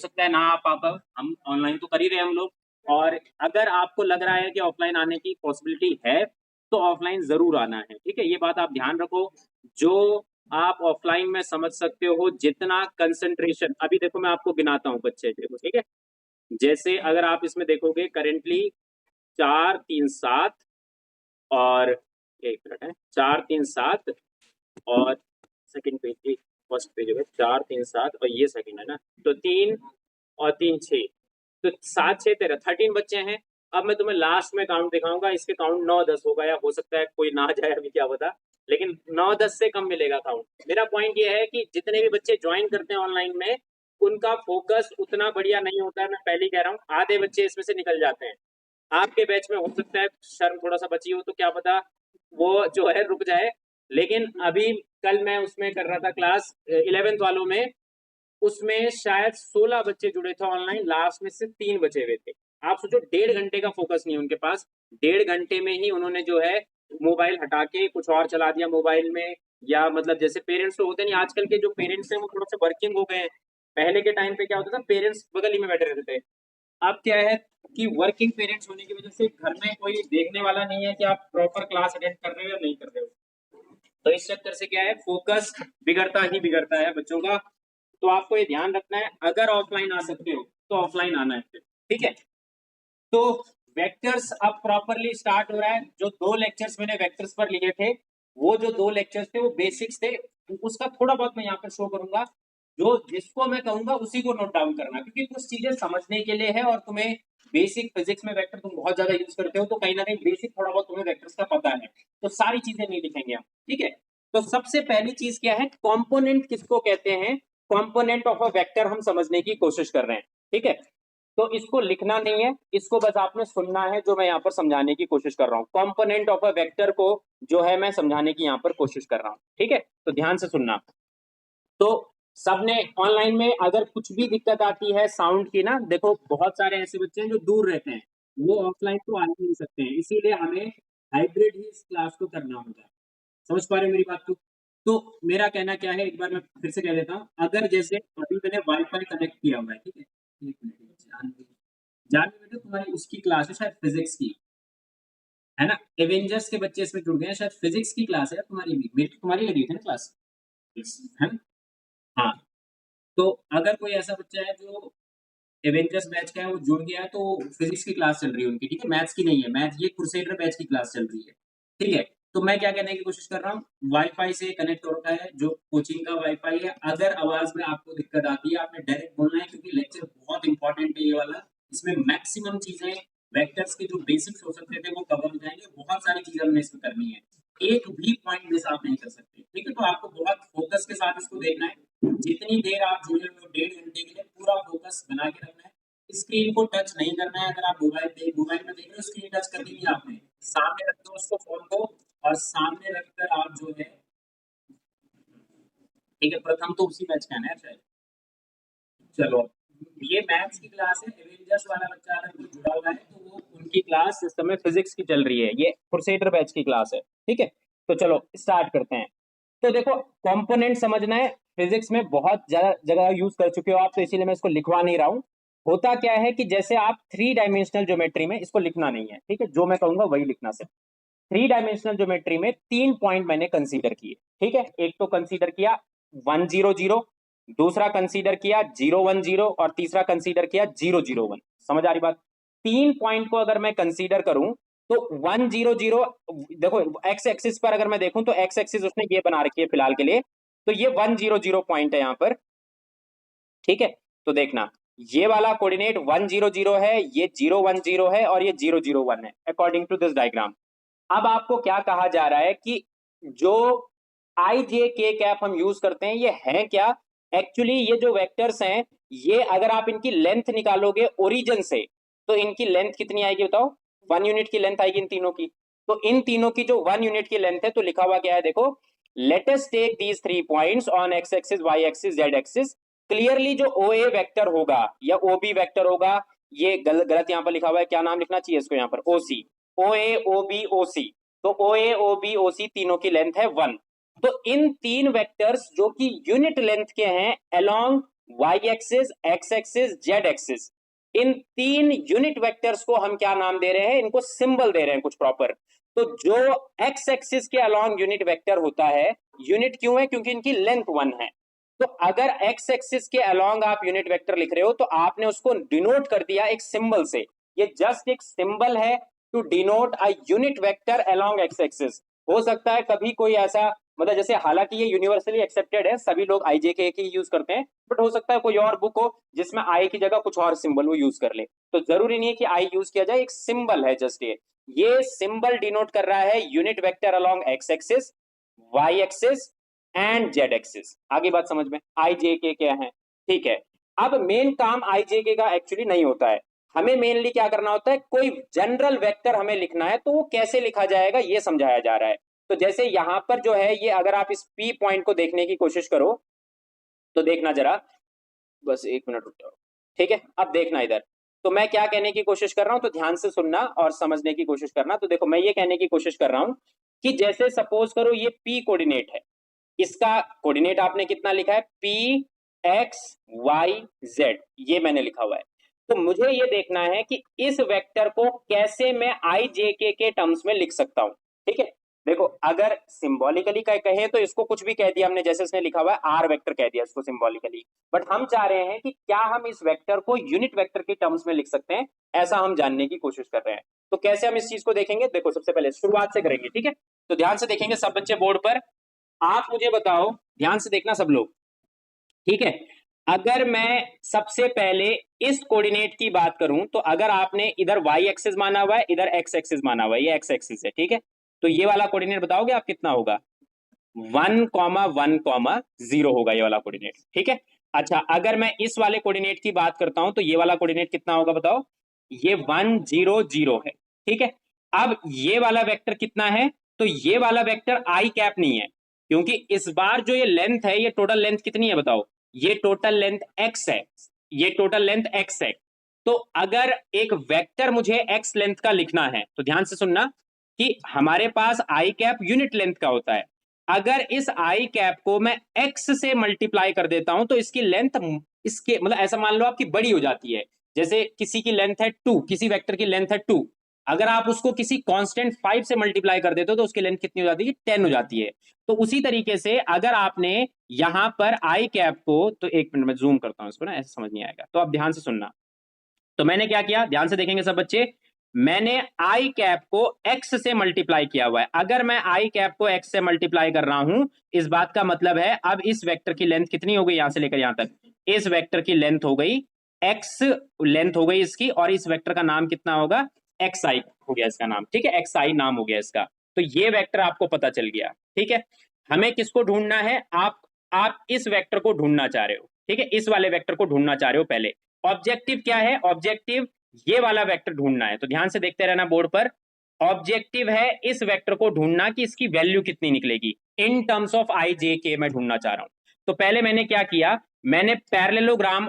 सकता है ना आ पाता, हम ऑनलाइन तो कर ही रहे हैं हम लोग। और अगर आपको लग रहा है कि ऑफलाइन आने की पॉसिबिलिटी है तो ऑफलाइन जरूर आना है, ठीक है। ये बात आप ध्यान रखो। जो आप ऑफलाइन में समझ सकते हो जितना कंसंट्रेशन, अभी देखो मैं आपको गिनाता हूँ बच्चे, देखो ठीक है। जैसे अगर आप इसमें देखोगे करेंटली 4 3 7 और एक मिनट है, 4 3 7 और सेकंड पेज की फर्स्ट पेज होगा 4 3 7 और ये सेकंड है ना, तो 3 और 3 6, तो 7 6 13 बच्चे हैं। अब मैं तुम्हें लास्ट में काउंट दिखाऊंगा, इसके काउंट 9 10 होगा, या हो सकता है कोई ना आ जाए, अभी क्या पता, लेकिन 9 10 से कम मिलेगा काउंट। मेरा पॉइंट ये है कि जितने भी बच्चे ज्वाइन करते हैं ऑनलाइन में उनका फोकस उतना बढ़िया नहीं होता है। मैं पहले ही कह रहा हूँ, आधे बच्चे इसमें से निकल जाते हैं। आपके बैच में हो सकता है शर्म थोड़ा सा बची हो, तो क्या पता वो जो है रुक जाए। लेकिन अभी कल मैं उसमें कर रहा था क्लास 11th वालों में, उसमें शायद 16 बच्चे जुड़े थे ऑनलाइन, लास्ट में से 3 बचे हुए थे। आप सोचो 1.5 घंटे का फोकस नहीं उनके पास, 1.5 घंटे में ही उन्होंने जो है मोबाइल हटा के कुछ और चला दिया मोबाइल में। या मतलब जैसे पेरेंट्स तो होते नहीं, आजकल के जो पेरेंट्स हैं वो थोड़ा सा वर्किंग हो गए हैं। पहले के टाइम पे क्या होता था, पेरेंट्स बगल ही में बैठे रहते थे। अब क्या है कि वर्किंग पेरेंट्स होने की वजह से घर में कोई देखने वाला नहीं है कि आप प्रॉपर क्लास अटेंड कर रहे हो या नहीं कर रहे हो। तो इस चक्कर से क्या है, फोकस बिगड़ता ही बिगड़ता है बच्चों का। तो आपको ये ध्यान रखना है, अगर ऑफलाइन आ सकते हो तो ऑफलाइन आना है, ठीक है। तो वेक्टर्स अब प्रॉपरली स्टार्ट हो रहा है। जो 2 लेक्चर्स मैंने वेक्टर्स पर लिए थे, वो जो 2 लेक्चर्स थे वो बेसिक्स थे, उसका थोड़ा बहुत मैं यहाँ पर शो करूंगा। जो जिसको मैं कहूंगा उसी को नोट डाउन करना, क्योंकि कुछ चीजें समझने के लिए है और तुम्हें बेसिक फिजिक्स में वेक्टर तुम बहुत ज्यादा यूज करते हो, तो कहीं ना कहीं बेसिक थोड़ा बहुत तुम्हें वेक्टर्स का पता है, तो सारी चीजें नहीं लिखेंगे हम, ठीक है। तो सबसे पहली चीज क्या है, कंपोनेंट किसको कहते हैं, कंपोनेंट ऑफ अ वेक्टर हम समझने की कोशिश कर रहे हैं, ठीक है। तो इसको लिखना नहीं है, इसको बस आपने सुनना है, जो मैं यहाँ पर समझाने की कोशिश कर रहा हूँ। कंपोनेंट ऑफ अ वेक्टर को जो है मैं समझाने की यहाँ पर कोशिश कर रहा हूँ, ठीक है। तो ध्यान से सुनना। तो सबने ऑनलाइन में अगर कुछ भी दिक्कत आती है साउंड की ना, देखो बहुत सारे ऐसे बच्चे हैं जो दूर रहते हैं, वो ऑफलाइन तो आ ही नहीं सकते हैं, इसीलिए हमें हाइब्रिड ही इस क्लास को करना होगा। समझ पा रहे हो मेरी बात को? तो मेरा कहना क्या है, एक बार मैं फिर से कह देता हूँ। अगर जैसे अभी मैंने वाईफाई कनेक्ट किया हुआ है, ठीक है, एक मिनट, जानवी बेटा तुम्हारी उसकी क्लास है शायद फिजिक्स की, है ना। एवेंजर्स के बच्चे इसमें जुड़ गए हैं, शायद फिजिक्स की क्लास है तुम्हारी भी, मेरी तुम्हारी लगी थी ना क्लास, है ना। हाँ, तो अगर कोई ऐसा बच्चा है जो एवेंजर्स बैच का है, वो जुड़ गया है, तो फिजिक्स की क्लास चल रही है उनकी, ठीक है, मैथ्स की नहीं है। मैथ ये क्रूसेडर बैच की क्लास चल रही है, ठीक है। तो मैं क्या कहने की कोशिश कर रहा हूँ, वाईफाई से कनेक्ट हो रखा है, जो कोचिंग का वाईफाई है। अगर आवाज में आपको दिक्कत आती है, आपने डायरेक्ट बोलना है, क्योंकि लेक्चर बहुत इंपॉर्टेंट है ये वाला। इसमें मैक्सिमम चीजें वेक्टर्स के जो बेसिक्स हो सकते थे वो कवर हो जाएंगे, बहुत सारी चीजें हमने इसमें करनी है, एक भी पॉइंट मिस आप नहीं कर सकते, ठीक है। तो आपको बहुत फोकस के साथ इसको देखना है। जितनी देर आप जुड़े हुए हो, 1.5 घंटे के लिए पूरा फोकस बना के रखना है। स्क्रीन को टच नहीं करना है। अगर आप मोबाइल में देख रहे हो, स्क्रीन टच करनी नहीं है आपने, सामने रख दो उसको, फोन को, और सामने रखकर आप जो है, ठीक है, प्रथम तो उसी बैच का है ना शायद। चलो, ये मैथ्स की क्लास है, एवेंजर्स वाला बच्चा अगर कोई जुड़ा हुआ है तो वो उनकी क्लास इस समय फिजिक्स की चल रही है, ये क्रूसेडर बैच की क्लास है, ठीक है। तो चलो स्टार्ट करते हैं। तो देखो, कंपोनेंट समझना है, फिजिक्स में बहुत ज्यादा जगह यूज कर चुके हो आप, तो इसीलिए मैं इसको लिखवा नहीं रहा हूं। होता क्या है कि जैसे आप 3 डायमेंशनल ज्योमेट्री में, इसको लिखना नहीं है, ठीक है, जो मैं कहूंगा वही लिखना। सिर्फ 3 डायमेंशनल ज्योमेट्री में 3 पॉइंट मैंने कंसीडर किए, ठीक है। एक तो कंसीडर किया 1 0 0, दूसरा कंसीडर किया 0 1 0, और तीसरा कंसीडर किया 0 0 1। समझ आ रही बात? 3 पॉइंट को अगर मैं कंसीडर करूं तो 1 0 0, देखो एक्स एक्सिस पर अगर मैं देखूं तो एक्स एक्सिस उसने ये बना रखी है फिलहाल के लिए, तो ये 1 0 0 पॉइंट है यहां पर, ठीक है। तो देखना, ये वाला कोऑर्डिनेट 1 0 0 है, ये 0 1 0 है, और ये 0 0 1 है, अकॉर्डिंग टू दिस डायग्राम। अब आपको क्या कहा जा रहा है कि जो आई जे के कैप हम यूज करते हैं, ये है क्या? एक्चुअली ये जो वेक्टर्स हैं, ये अगर आप इनकी लेंथ निकालोगे ओरिजिन से, तो इनकी लेंथ कितनी आएगी बताओ? 1 यूनिट की लेंथ आएगी इन तीनों की। तो इन तीनों की जो 1 यूनिट की लेंथ है, तो लिखा हुआ क्या है देखो, let us take these 3 points on X axis, Y axis, Z axis. Clearly जो ओ ए वेक्टर होगा या ओ बी वेक्टर होगा, ये गलत यहां पर लिखा हुआ है, क्या नाम लिखना चाहिए इसको यहां पर? ओ सी, ओ ए ओ बी ओ सी। तो ओ ए ओ बी ओ सी तीनों की लेंथ है 1। तो इन 3 वेक्टर्स जो कि यूनिट लेंथ के हैं along y axis, x axis, Z axis, इन 3 यूनिट वेक्टर्स को हम क्या नाम दे रहे हैं, इनको सिंबल दे रहे हैं कुछ प्रॉपर। तो जो एक्स एक्सिस के अलॉन्ग यूनिट वेक्टर होता है, यूनिट क्यों है, क्योंकि इनकी लेंथ 1 है। तो अगर एक्स एक्सिस के अलॉन्ग आप यूनिट वेक्टर लिख रहे हो तो आपने उसको डिनोट कर दिया एक सिंबल से। ये जस्ट एक सिंबल है to denote a unit vector along X axis. हो सकता है कभी कोई ऐसा, मतलब जैसे, हालांकि ये यूनिवर्सली एक्सेप्टेड है, सभी लोग आई जे के ही यूज करते हैं, बट हो सकता है कोई और बुक हो जिसमें आई की जगह कुछ और सिंबल वो यूज कर ले, तो जरूरी नहीं है कि आई यूज किया जाए, एक सिंबल है जस्ट ये सिंबल डिनोट कर रहा है unit vector along X axis, Y axis and Z axis. आगे बात समझ में, आई जे के क्या है, ठीक है। अब मेन काम आई जे के का एक्चुअली नहीं होता है, हमें मेनली क्या करना होता है, कोई जनरल वेक्टर हमें लिखना है, तो वो कैसे लिखा जाएगा ये समझाया जा रहा है। तो जैसे यहां पर जो है ये, अगर आप इस पी पॉइंट को देखने की कोशिश करो तो देखना जरा, बस एक मिनट रुक जाओ, ठीक है। अब देखना इधर, तो मैं क्या कहने की कोशिश कर रहा हूं, तो ध्यान से सुनना और समझने की कोशिश करना। तो देखो मैं ये कहने की कोशिश कर रहा हूं कि जैसे सपोज करो ये पी कोऑर्डिनेट है, इसका कोऑर्डिनेट आपने कितना लिखा है, पी एक्स वाई जेड, ये मैंने लिखा हुआ है। तो मुझे ये देखना है कि इस वेक्टर को कैसे मैं आई जे के टर्म्स में लिख सकता हूं, ठीक है। देखो अगर सिंबॉलिकली कहें तो इसको कुछ भी कह दिया हमने, जैसे इसने लिखा हुआ है आर वेक्टर कह दिया इसको सिंबॉलिकली, बट हम चाह रहे हैं कि क्या हम इस वेक्टर को यूनिट वेक्टर के टर्म्स में लिख सकते हैं, ऐसा हम जानने की कोशिश कर रहे हैं। तो कैसे हम इस चीज को देखेंगे, देखो सबसे पहले शुरुआत से करेंगे, ठीक है। तो ध्यान से देखेंगे सब बच्चे बोर्ड पर, आप मुझे बताओ, ध्यान से देखना सब लोग, ठीक है। अगर मैं सबसे पहले इस कोऑर्डिनेट की बात करूं, तो अगर आपने इधर वाई एक्सिस माना हुआ है, इधर एक्स एक्सिस माना हुआ है, ये एक्स एक्सिस है, ठीक है। तो ये वाला कोऑर्डिनेट बताओगे आप कितना होगा, 1,1,0 होगा ये वाला कोऑर्डिनेट, ठीक है। अच्छा अगर मैं इस वाले कोऑर्डिनेट की बात करता हूं तो ये वाला कोऑर्डिनेट कितना होगा बताओ, ये 1,0,0 है, ठीक है। अब ये वाला वेक्टर कितना है, तो ये वाला वेक्टर आई कैप नहीं है, क्योंकि इस बार जो ये लेंथ है, ये टोटल लेंथ कितनी है बताओ, ये टोटल लेंथ x है, ये टोटल लेंथ x है। तो अगर एक वेक्टर मुझे x लेंथ का लिखना है, तो ध्यान से सुनना कि हमारे पास आई कैप यूनिट लेंथ का होता है। अगर इस आई कैप को मैं x से मल्टीप्लाई कर देता हूं तो इसकी लेंथ, इसके मतलब ऐसा मान लो आपकी बड़ी हो जाती है। जैसे किसी की लेंथ है 2, किसी वेक्टर की लेंथ है 2, अगर आप उसको किसी कांस्टेंट 5 से मल्टीप्लाई कर देते हो तो उसकी लेंथ कितनी हो जाती है, 10 हो जाती है। तो उसी तरीके से अगर आपने यहां पर आई कैप को, तो एक मिनट में जूम करता हूं इसको ना, ऐसे समझ नहीं आएगा, तो आप ध्यान से सुनना। तो मैंने क्या किया, ध्यान से देखेंगे सब बच्चे, मैंने आई कैप को एक्स से मल्टीप्लाई किया हुआ है। अगर मैं आई कैप को एक्स से मल्टीप्लाई कर रहा हूं, इस बात का मतलब है अब इस वेक्टर की लेंथ कितनी हो गई, यहां से लेकर यहां तक, इस वेक्टर की लेंथ हो गई एक्स, लेंथ हो गई इसकी, और इस वेक्टर का नाम कितना होगा, एक्स आई हो गया इसका नाम, ठीक है, एक्स आई नाम हो गया इसका। तो ये वेक्टर आपको पता चल गया, ठीक है। हमें किसको ढूंढना है, आप इस वेक्टर को ढूंढना चाह रहे हो, ठीक है, इस वाले वेक्टर को ढूंढना चाह रहे हो पहले। ऑब्जेक्टिव क्या है, ऑब्जेक्टिव ये वाला वेक्टर ढूंढना है, तो ध्यान से देखते रहना बोर्ड पर। ऑब्जेक्टिव है इस वेक्टर को ढूंढना कि इसकी वैल्यू कितनी निकलेगी इन टर्म्स ऑफ आई जे के, मैं ढूंढना चाह रहा हूं। तो पहले मैंने क्या किया, मैंने parallelogram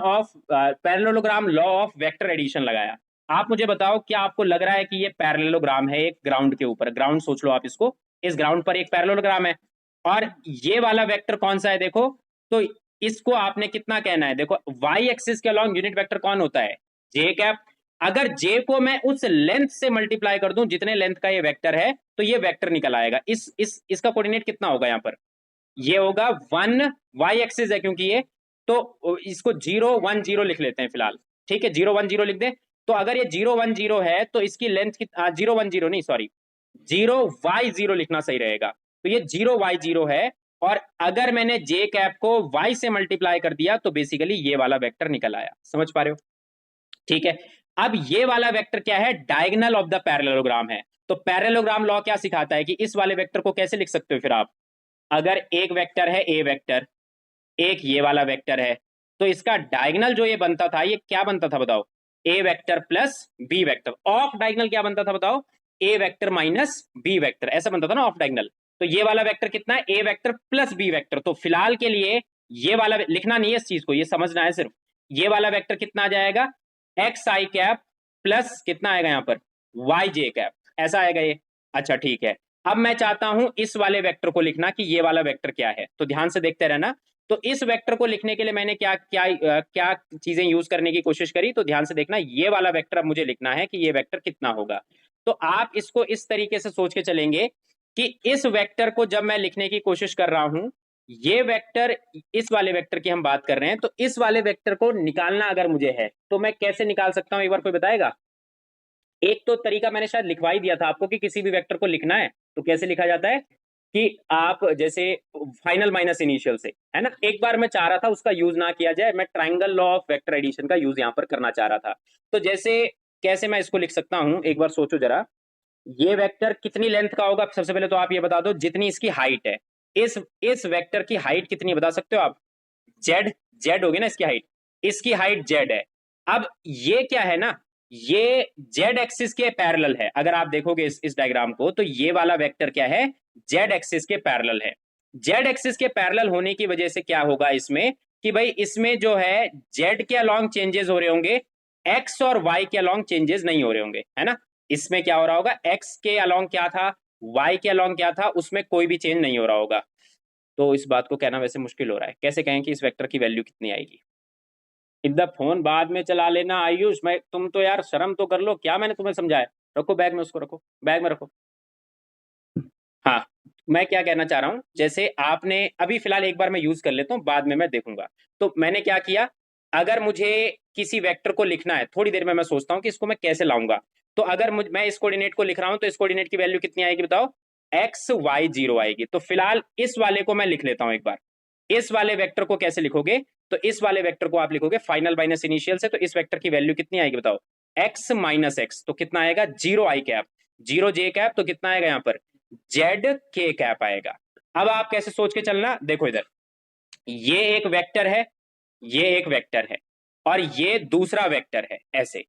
law of vector addition लगाया। आप मुझे बताओ क्या आपको लग रहा है कि ये पैरेललोग्राम है एक ग्राउंड के ऊपर, ग्राउंड सोच लो आप इसको, इस ग्राउंड पर एक पैरेललोग्राम है, और ये वाला वेक्टर कौन सा है देखो, तो इसको आपने कितना कहना है, देखो वाई एक्सिस के अलॉन्ग यूनिट वेक्टर कौन होता है, जे कैप। अगर जे को मैं उस लेंथ से मल्टीप्लाई कर दूं जितने लेंथ का ये वेक्टर है, तो ये वेक्टर निकल आएगा। इसका कोऑर्डिनेट कितना होगा, यहां पर ये होगा 1, वाई एक्सिस है क्योंकि ये, तो इसको 0, 1, 0 लिख लेते हैं फिलहाल, ठीक है, 0, 1, 0 लिख दें। तो अगर ये 0, 1, 0 है तो इसकी लेंथ 0, 1, 0 नहीं, सॉरी, 0, y, 0 लिखना सही रहेगा। तो ये 0, y, 0 है, और अगर मैंने जे कैप को y से मल्टीप्लाई कर दिया तो बेसिकली ये वाला वेक्टर निकल आया, समझ पा रहे हो, ठीक है। अब ये वाला वेक्टर क्या है, डायगोनल ऑफ द पैरेललोग्राम है। तो पैरेललोग्राम लॉ क्या सिखाता है कि इस वाले वेक्टर को कैसे लिख सकते हो फिर आप, अगर एक वेक्टर है ए वेक्टर, एक ये वाला वेक्टर है, तो इसका डायगोनल जो ये बनता था, ये क्या बनता था बताओ, a vector plus b vector. Of diagonal क्या बनता था बताओ, a vector minus b vector, ऐसा बनता था ना ऑफ डायगोनल। तो ये वाला वेक्टर कितना है, a vector plus b vector. तो फिलहाल के लिए ये वाला लिखना नहीं है, इस चीज को ये समझना है सिर्फ, ये वाला वेक्टर कितना आ जाएगा, एक्स आई कैप प्लस कितना आएगा यहाँ पर, वाई जे कैप, ऐसा आएगा ये। अच्छा ठीक है, अब मैं चाहता हूं इस वाले वेक्टर को लिखना कि ये वाला वेक्टर क्या है, तो ध्यान से देखते रहना। तो इस वेक्टर को लिखने के लिए मैंने क्या क्या क्या चीजें यूज करने की कोशिश करी, तो ध्यान से देखना, ये वाला वेक्टर अब मुझे लिखना है कि ये वेक्टर कितना होगा। तो आप इसको इस तरीके से सोच के चलेंगे कि इस वेक्टर को जब मैं लिखने की कोशिश कर रहा हूं, ये वेक्टर, इस वाले वेक्टर की हम बात कर रहे हैं, तो इस वाले वेक्टर को निकालना अगर मुझे है तो मैं कैसे निकाल सकता हूं, एक बार कोई बताएगा? एक तो तरीका मैंने शायद लिखवा ही दिया था आपको कि किसी भी वेक्टर को लिखना है तो कैसे लिखा जाता है कि आप जैसे फाइनल माइनस इनिशियल से, है ना। एक बार मैं चाह रहा था उसका यूज ना किया जाए, मैं triangle law of vector addition का यूज यहां पर करना चाह रहा था। तो जैसे कैसे मैं इसको लिख सकता हूं, एक बार सोचो जरा। ये वेक्टर कितनी लेंथ का होगा, सबसे पहले तो आप ये बता दो जितनी इसकी हाइट है। इस वेक्टर की हाइट कितनी है बता सकते हो आप? जेड, जेड होगी ना इसकी हाइट, इसकी हाइट जेड है। अब ये क्या है ना, ये जेड एक्सिस के पैरेलल है। अगर आप देखोगे इस डायग्राम को, तो ये वाला वेक्टर क्या है, जेड एक्सिस के पैरेलल है। जेड एक्सिस के पैरेलल होने की वजह से क्या होगा इसमें कि भाई इसमें जो है जेड के अलोंग चेंजेस हो रहे होंगे, एक्स और वाई के अलोंग चेंजेस नहीं हो रहे होंगे, है ना। इसमें क्या हो रहा होगा, एक्स के अलोंग क्या था, वाई के अलोंग क्या था, उसमें कोई भी चेंज नहीं हो रहा होगा। तो इस बात को कहना वैसे मुश्किल हो रहा है, कैसे कहें कि इस वेक्टर की वैल्यू कितनी आएगी। इधर फोन बाद में चला लेना आयुष, मैं तुम तो यार शर्म तो कर लो, क्या मैंने तुम्हें समझाया। रखो बैग में, उसको रखो बैग में रखो। हाँ, मैं क्या कहना चाह रहा हूं, जैसे आपने अभी फिलहाल एक बार मैं यूज कर लेता हूं, बाद में मैं देखूंगा। तो मैंने क्या किया, अगर मुझे किसी वेक्टर को लिखना है, थोड़ी देर में मैं सोचता हूं कि इसको मैं कैसे लाऊंगा। तो अगर मैं इस कोऑर्डिनेट को लिख रहा हूं, तो इस कोऑर्डिनेट की वैल्यू कितनी आएगी बताओ, एक्स वाई जीरो आएगी। तो फिलहाल इस वाले को मैं लिख लेता हूं एक बार। इस वाले वेक्टर को कैसे लिखोगे, तो इस वाले वेक्टर को आप लिखोगे फाइनल माइनस इनिशियल से। तो इस वेक्टर की वैल्यू कितनी आएगी बताओ, एक्स माइनस एक्स, तो कितना आएगा, जीरो आई कैप, जीरो जे कैप, तो कितना आएगा यहाँ पर, जेड के कैप आएगा। अब आप कैसे सोच के चलना, देखो इधर, ये एक वेक्टर है, ये एक वेक्टर है, और ये दूसरा वेक्टर है, ऐसे।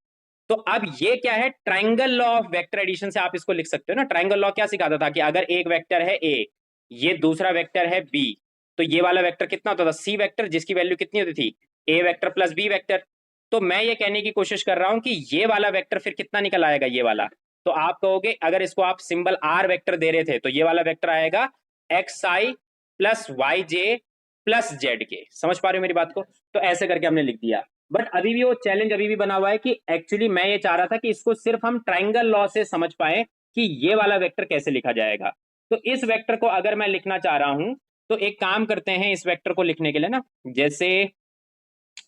तो अब ये क्या है, triangle law of vector addition से आप इसको लिख सकते हो ना। ट्राइंगल लॉ क्या सिखाता था कि अगर एक वेक्टर है ए, ये दूसरा वेक्टर है बी, तो ये वाला वेक्टर कितना होता था, सी वेक्टर, जिसकी वैल्यू कितनी होती थी, ए वेक्टर प्लस बी वेक्टर। तो मैं ये कहने की कोशिश कर रहा हूं कि ये वाला वेक्टर फिर कितना निकल आएगा, ये वाला। तो आप कहोगे, अगर इसको आप सिंबल आर वेक्टर दे रहे थे, तो ये वाला वेक्टर आएगा एक्स आई प्लस वाई जे प्लस जेड के। समझ पा रहे हो मेरी बात को? तो ऐसे करके हमने लिख दिया। बट अभी भी वो चैलेंज अभी भी बना हुआ है कि एक्चुअली मैं ये चाह रहा था कि इसको सिर्फ हम ट्राइंगल लॉ से समझ पाए कि ये वाला वेक्टर कैसे लिखा जाएगा। तो इस वेक्टर को अगर मैं लिखना चाह रहा हूं, तो एक काम करते हैं, इस वेक्टर को लिखने के लिए ना, जैसे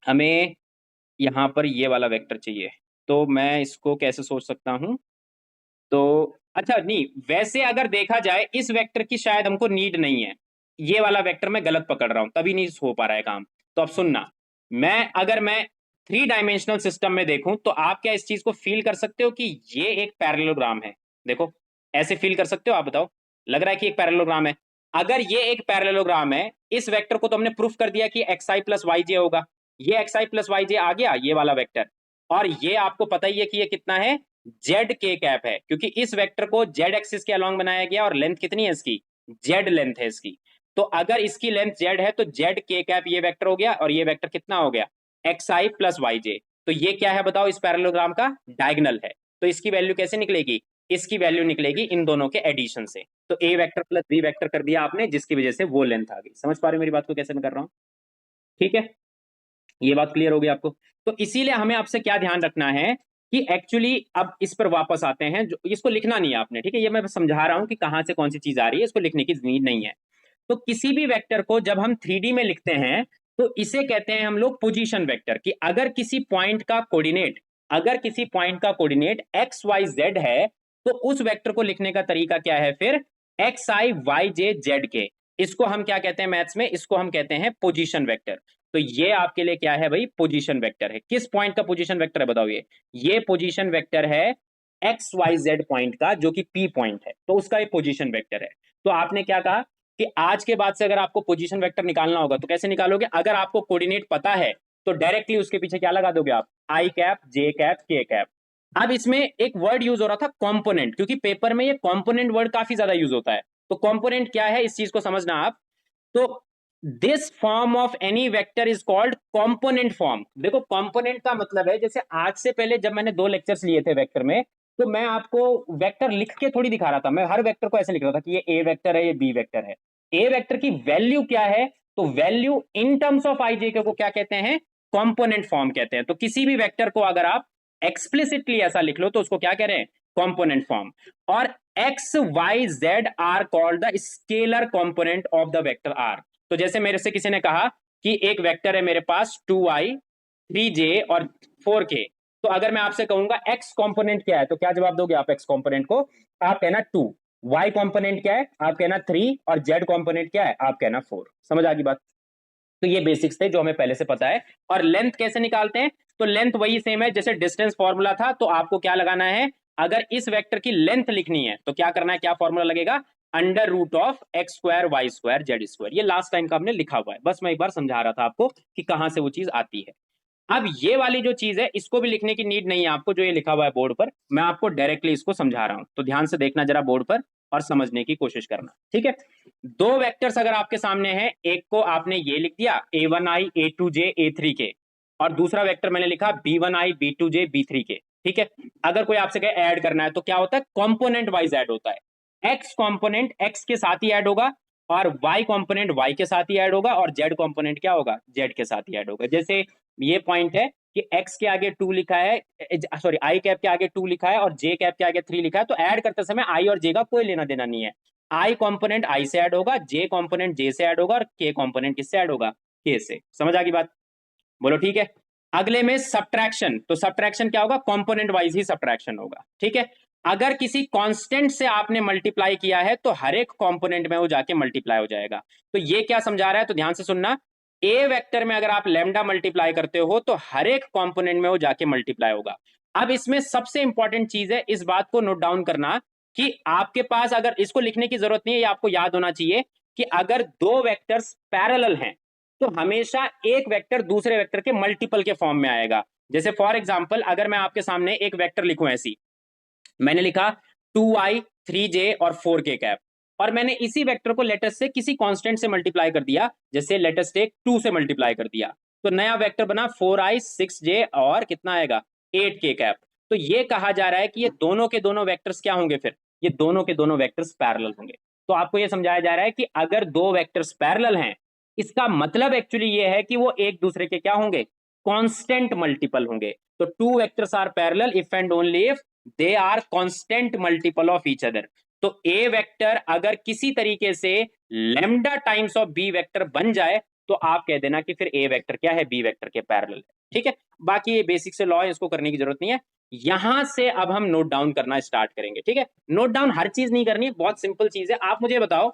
हमें यहां पर ये वाला वेक्टर चाहिए, तो मैं इसको कैसे सोच सकता हूं। तो अच्छा नहीं, वैसे अगर देखा जाए इस वेक्टर की शायद हमको नीड नहीं है, ये वाला वेक्टर मैं गलत पकड़ रहा हूं, तभी नहीं हो पा रहा है काम। तो अब सुनना, अगर मैं थ्री डायमेंशनल सिस्टम में देखूं, तो आप क्या इस चीज को फील कर सकते हो कि ये एक पैरेललोग्राम है। देखो, ऐसे फील कर सकते हो आप, बताओ, लग रहा है कि एक पैरेललोग्राम है। अगर ये एक पैरेललोग्राम है, इस वेक्टर को तो हमने प्रूफ कर दिया कि एक्स आई प्लस वाई जे होगा, ये एक्स आई प्लस वाई जे आ गया, ये वाला वेक्टर। और ये आपको पता ही है कि ये कितना है, जेड के कैप है, क्योंकि इस वेक्टर को जेड एक्सिस के अलोंग बनाया गया, और लेंथ कितनी है इसकी, जेड लेंथ है इसकी। तो अगर इसकी लेंथ जेड है, तो जेड के कैप ये वेक्टर हो गया, और ये वेक्टर कितना हो गया, एक्स आई प्लस वाई जे। तो ये क्या है बताओ, इस पैरेललोग्राम का डायगोनल है। तो इसकी वैल्यू कैसे निकलेगी, इसकी वैल्यू निकलेगी इन दोनों के एडिशन से। तो A vector plus b vector कर दिया आपने, जिसकी वजह से वो लेंथ आ गई। समझ पा रहे हो मेरी बात को, कैसे मैं कर रहा हूं? ठीक है, ये बात क्लियर होगी आपको। तो इसीलिए हमें आपसे क्या ध्यान रखना है कि एक्चुअली, अब इस पर वापस आते हैं, जो इसको लिखना नहीं है आपने, ठीक है, ये मैं समझा रहा हूं कि कहां से कौन सी चीज आ रही है, इसको लिखने की नीड नहीं है। तो किसी भी वेक्टर को जब हम 3D में लिखते हैं, तो इसे कहते हैं हम लोग पोजीशन वेक्टर। कि अगर किसी पॉइंट का कोऑर्डिनेट, एक्स वाई जेड है, तो उस वेक्टर को लिखने का तरीका क्या है फिर, एक्स आई वाई जे जेड के। इसको हम क्या कहते हैं मैथ्स में, इसको हम कहते हैं पोजीशन वेक्टर। तो ये आपके लिए क्या है भाई, पोजीशन वेक्टर है। किस पॉइंट का पोजीशन वेक्टर है बताओ, ये पोजीशन वेक्टर है एक्स वाई जेड पॉइंट का, जो कि पी पॉइंट है, तो उसका एक पोजीशन वेक्टर है। तो आपने क्या कहा कि आज के बाद से अगर आपको पोजीशन वेक्टर निकालना होगा, तो कैसे निकालोगे, अगर आपको कोऑर्डिनेट पता है, तो डायरेक्टली उसके पीछे क्या लगा दोगे आप, आई कैप, जे कैप, के कैप। अब इसमें एक वर्ड यूज हो रहा था कंपोनेंट, क्योंकि पेपर में ये कंपोनेंट वर्ड काफी ज्यादा यूज होता है। तो कंपोनेंट क्या है, इस चीज को समझना आप। तो this form of any vector is called component form. देखो, कंपोनेंट का मतलब है, जैसे आज से पहले जब मैंने 2 लेक्चर्स लिए थे वेक्टर में, तो मैं आपको वेक्टर लिख के थोड़ी दिखा रहा था, मैं हर वेक्टर को ऐसे लिख रहा था कि ये ए वेक्टर है, ये बी वेक्टर है। ए वेक्टर की वैल्यू क्या है, तो वैल्यू इन टर्म्स ऑफ आई जे को क्या कहते हैं, कंपोनेंट फॉर्म कहते हैं। तो किसी भी वेक्टर को अगर आप एक्सप्लिसिटली ऐसा लिख लो तो उसको क्या कह रहे हैं, कंपोनेंट फॉर्म। और X Y Z are called the scalar component of the vector R. तो जैसे मेरे से किसी ने कहा कि एक वेक्टर है मेरे पास 2i 3j और 4k, तो अगर मैं आपसे कहूंगा एक्स कंपोनेंट क्या है तो क्या जवाब दोगे आप एक्स कंपोनेंट को, आप कहना 2, वाई कंपोनेंट क्या है आप कहना 3 और जेड कंपोनेंट क्या है आप कहना 4। समझ आ गई बात। तो ये बेसिक्स थे जो हमें पहले से पता है। और लेंथ कैसे निकालते हैं, तो लेंथ वही सेम है जैसे डिस्टेंस फॉर्मूला था। तो आपको क्या लगाना है, अगर इस वेक्टर की लेंथ लिखनी है तो क्या करना है, क्या फॉर्मूला लगेगा, under root of X square Y square Z square. ये लास्ट टाइम का हमने लिखा हुआ है, बस मैं एक बार समझा रहा था आपको कि कहां से वो चीज आती है। अब ये वाली जो चीज है इसको भी लिखने की नीड नहीं है आपको, जो ये लिखा हुआ है बोर्ड पर, मैं आपको डायरेक्टली इसको समझा रहा हूं। तो ध्यान से देखना जरा बोर्ड पर और समझने की कोशिश करना, ठीक है। दो वेक्टर्स अगर आपके सामने हैं, एक को आपने ये लिख दिया a1i a2j a3k, और दूसरा वेक्टर मैंने लिखा b1i b2j b3k, ठीक है। अगर कोई आपसे कहे ऐड करना है तो क्या होता है, कंपोनेंट वाइज ऐड होता है। एक्स कंपोनेंट एक्स के साथ ही ऐड होगा और वाई कंपोनेंट वाई के साथ ही ऐड होगा और जेड कंपोनेंट क्या होगा, जेड के साथ ही ऐड होगा। जैसे ये पॉइंट है कि x के आगे 2 लिखा है, सॉरी i कैप के आगे 2 लिखा है और j कैप के आगे 3 लिखा है, तो ऐड करते समय i और j का कोई लेना देना नहीं है। i कंपोनेंट i से ऐड होगा, j कंपोनेंट j से ऐड होगा और k कंपोनेंट किससे ऐड होगा, k से। समझ आ गई बात, बोलो ठीक है। अगले में सब्ट्रैक्शन, तो सब्ट्रैक्शन क्या होगा, कंपोनेंट वाइज ही सब्ट्रैक्शन होगा, ठीक है। अगर किसी कांस्टेंट से आपने मल्टीप्लाई किया है तो हर एक कंपोनेंट में वो जाके मल्टीप्लाई हो जाएगा। तो ये क्या समझा रहा है, तो ध्यान से सुनना, ए वेक्टर में अगर आप लैम्डा मल्टीप्लाई करते हो तो हर एक कंपोनेंट में वो जाके मल्टीप्लाई होगा। अब इसमें सबसे इंपॉर्टेंट चीज है, इस बात को नोट डाउन करना कि आपके पास, अगर इसको लिखने की जरूरत नहीं है, ये आपको याद होना चाहिए कि अगर दो वेक्टर्स पैरेलल हैं तो हमेशा एक वेक्टर दूसरे वेक्टर के मल्टीपल के फॉर्म में आएगा। जैसे फॉर एग्जांपल अगर मैं आपके सामने एक वेक्टर लिखूं ऐसी, मैंने लिखा 2i 3j और 4k कैप, और मैंने इसी वेक्टर को लेटेस्ट से किसी कांस्टेंट से मल्टीप्लाई कर दिया, जैसे लेटेस्ट एक 2 से मल्टीप्लाई कर दिया, तो नया वेक्टर बना 4i 6j और कितना आएगा 8k कैप। तो ये कहा जा रहा है कि ये दोनों के दोनों वेक्टर्स क्या होंगे, फिर ये दोनों के दोनों वेक्टर्स पैरेलल होंगे। तो आपको ये समझाया जा रहा है कि अगर दो वेक्टर्स पैरेलल हैं, इसका मतलब एक्चुअली ये है कि वो एक दूसरे के क्या होंगे, कांस्टेंट मल्टीपल होंगे। तो two vectors are parallel if and only if they are constant multiple of each other. तो ए वेक्टर अगर किसी तरीके से lambda times of B vector बन जाए तो आप कह देना कि फिर ए वेक्टर क्या है, बी वेक्टर के पैरेलल है, ठीक है। बाकी ये बेसिक से लॉ है, इसको करने की जरूरत नहीं है। यहां से अब हम नोट डाउन करना स्टार्ट करेंगे, ठीक है। नोट डाउन हर चीज नहीं करनी, बहुत सिंपल चीज है। आप मुझे बताओ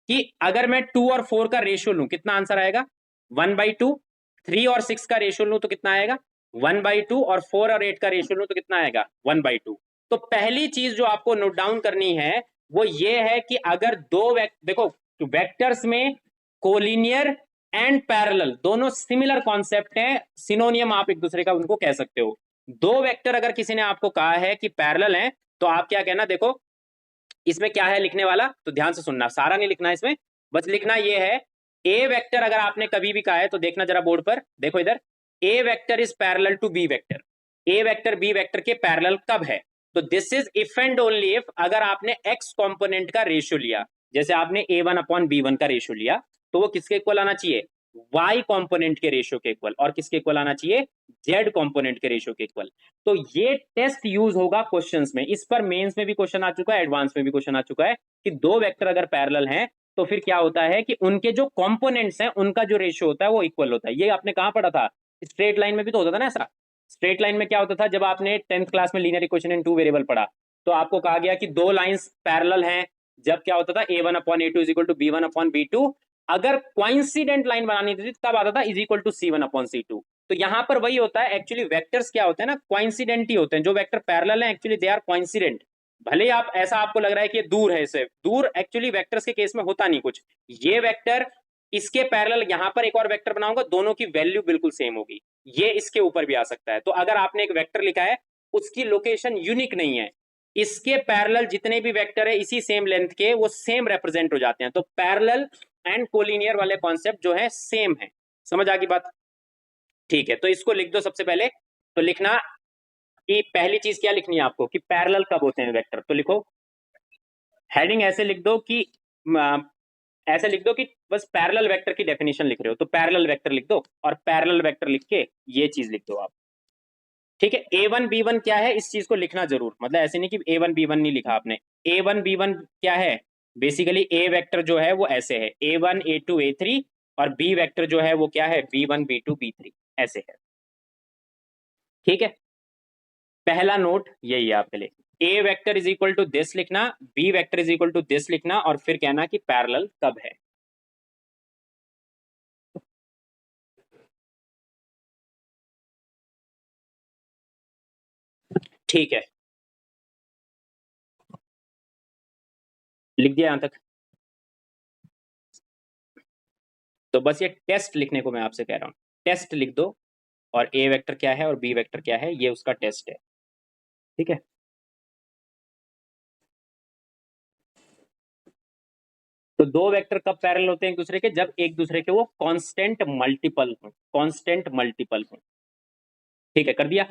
कि अगर मैं 2 और 4 का रेशियो लूं कितना आंसर आएगा, 1/2। 3 और 6 का रेशियो लूं तो कितना आएगा 1/2, और 4 और 8 का रेशियो लूं तो कितना आएगा 1/2। तो पहली चीज जो आपको नोट डाउन करनी है वो ये है कि अगर देखो वेक्टर्स में कोलिनियर एंड पैरेलल दोनों सिमिलर कॉन्सेप्ट है, सिनोनियम आप एक दूसरे का उनको कह सकते हो। दो वेक्टर अगर किसी ने आपको कहा है कि पैरेलल हैं तो आप क्या कहना, देखो इसमें क्या है लिखने वाला, तो ध्यान से सुनना, सारा नहीं लिखना इसमें, बस लिखना ये है ए वेक्टर अगर आपने कभी भी कहा है तो देखना जरा बोर्ड पर, देखो इधर, a vector is parallel to b vector. A vector B vector के पैरेलल कब है, तो this is if and only if अगर आपने एक्स कंपोनेंट का रेशियो लिया, जैसे आपने a1/b1 का रेशियो लिया, तो वो किसके इक्वल आना चाहिए, y कंपोनेंट के रेशियो के इक्वल, और किसके इक्वल आना चाहिए, z कंपोनेंट के रेशियो के इक्वल। तो ये टेस्ट यूज होगा क्वेश्चंस में, इस पर मेंस में भी क्वेश्चन आ चुका है, एडवांस में भी क्वेश्चन आ चुका है कि दो वेक्टर अगर पैरेलल हैं तो फिर क्या होता है कि उनके जो कंपोनेंट्स हैं उनका जो रेशियो होता है वो इक्वल होता है। ये आपने कहां पढ़ा था, स्ट्रेट लाइन में भी तो होता था ना ऐसा। स्ट्रेट लाइन में क्या होता था, जब आपने 10th क्लास में linear equation in two variable पढ़ा तो आपको कहा गया कि दो लाइंस पैरेलल हैं, जब क्या होता था a1/a2 is equal to b1/b2। अगर कोइंसिडेंट लाइन बनानी थी तब आता था इज इक्वल टू c1/c2। तो यहां पर वही होता है, एक्चुअली वेक्टर्स क्या होते हैं ना, कोइंसिडेंट ही होते हैं। जो वेक्टर पैरेलल हैं एक्चुअली दे आर कोइंसिडेंट। भले ही आप ऐसा आपको लग रहा है कि दूर है, इससे दूर एक्चुअली वेक्टर्स के केस में होता नहीं कुछ। ये वेक्टर इसके पैरेलल यहां पर एक और वेक्टर बनाऊंगा, दोनों की वैल्यू बिल्कुल सेम होगी, ये इसके ऊपर भी आ सकता है। तो अगर आपने एक वेक्टर लिखा है उसकी लोकेशन यूनिक नहीं है, इसके पैरेलल जितने भी वेक्टर है इसी सेम लेंथ के वो सेम रिप्रेजेंट हो जाते हैं। तो पैरेलल एंड कोलिनियर वाले कॉन्सेप्ट जो है सेम है। समझ आ गई बात, ठीक है। तो इसको लिख दो सबसे पहले, तो लिखना कि पहली चीज क्या लिखनी है आपको कि पैरेलल कब होते हैं वेक्टर, तो लिखो हेडिंग ऐसे लिख दो कि ऐसे लिख दो कि बस पैरेलल वेक्टर की डेफिनेशन लिख रहे हो तो पैरेलल वेक्टर लिख दो, और पैरेलल वेक्टर लिख के ये चीज लिख दो आप। ठीक है, A1 B1 क्या है इस चीज को लिखना जरूर, मतलब ऐसे नहीं कि A1 B1 नहीं लिखा आपने। A1 B1 क्या है, बेसिकली ए वेक्टर जो है वो ऐसे है A1 A2 A3, और बी वेक्टर जो है वो क्या है B1 B2 B3 ऐसे है। ठीक है, पहला नोट यही है आपके लिए, a vector is equal to this लिखना, b vector is equal to this लिखना, और फिर कहना कि पैरेलल कब है। ठीक है, लिख दिया यहां तक। तो बस ये टेस्ट लिखने को मैं आपसे कह रहा हूं, टेस्ट लिख दो, और ए वेक्टर क्या है और बी वेक्टर क्या है ये उसका टेस्ट है। ठीक है, तो दो वेक्टर कब पैरेलल होते हैं एक दूसरे के, जब एक दूसरे के वो कांस्टेंट मल्टीपल हो, कांस्टेंट मल्टीपल हो। ठीक है, कर दिया।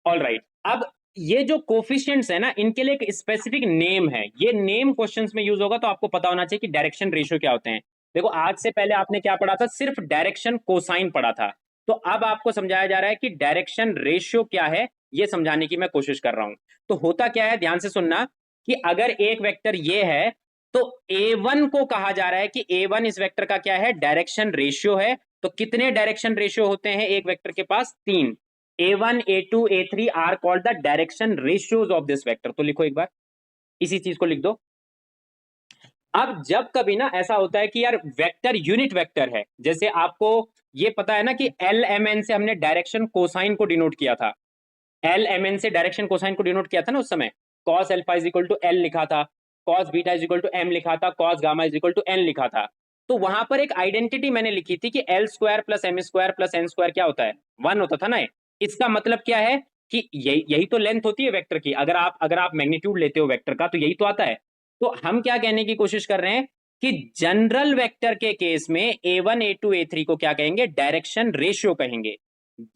ऑल राइट, अब ये जो कोफिशिएंट्स है ना इनके लिए एक स्पेसिफिक नेम है, ये नेम क्वेश्चंस में यूज होगा, तो आपको पता होना चाहिए कि डायरेक्शन रेशियो क्या होते हैं। देखो आज से पहले आपने क्या पढ़ा था, सिर्फ डायरेक्शन कोसाइन पढ़ा था, तो अब आपको समझाया जा रहा है कि डायरेक्शन रेशियो क्या है, ये समझाने की मैं कोशिश कर रहा हूं। तो होता क्या है, ध्यान से सुनना, कि अगर एक वेक्टर ये है तो A1 को कहा जा रहा है कि A1 इस वेक्टर का क्या है, डायरेक्शन रेशियो है। तो कितने डायरेक्शन रेशियो होते हैं एक वेक्टर के पास, तीन। A1 A2 A3 are called the direction ratios of this vector. तो लिखो एक बार, इसी चीज को लिख दो। अब जब कभी ना ऐसा होता है कि यार वेक्टर यूनिट वेक्टर है, जैसे आपको ये पता है ना कि एल एम एन से हमने डायरेक्शन कोसाइन को डिनोट किया था, एल एम एन से डायरेक्शन कोसाइन को डिनोट किया था ना उस समय, cos alpha is equal to L लिखा था, cos beta is equal to M लिखा था, cos gamma is equal to N लिखा था। तो वहां पर एक आइडेंटिटी मैंने लिखी थी कि L square plus M square plus N square क्या होता है, वन होता था ना। इसका मतलब क्या है कि यही यही तो लेंथ होती है वेक्टर की, अगर आप मैग्नीट्यूड लेते हो वेक्टर का तो यही तो आता है। तो हम क्या कहने की कोशिश कर रहे हैं कि जनरल वेक्टर के केस में A1 A2 A3 को क्या कहेंगे, डायरेक्शन रेशियो कहेंगे।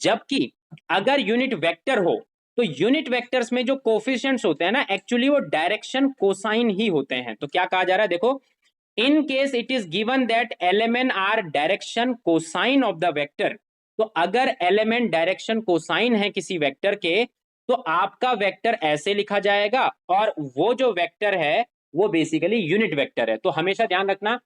जबकि अगर यूनिट वेक्टर हो तो यूनिट वेक्टर्स में जो कोफिशिएंट्स होते हैं ना एक्चुअली वो डायरेक्शन कोसाइन ही होते हैं। तो क्या कहा जा रहा है देखो, in case it is given that element are direction cosine of the vector, तो अगर एलिमेंट डायरेक्शन कोसाइन है किसी वेक्टर के तो आपका वेक्टर ऐसे लिखा जाएगा, और वो जो वेक्टर है वो बेसिकली यूनिट वेक्टर है। तो हमेशा ध्यान रखना,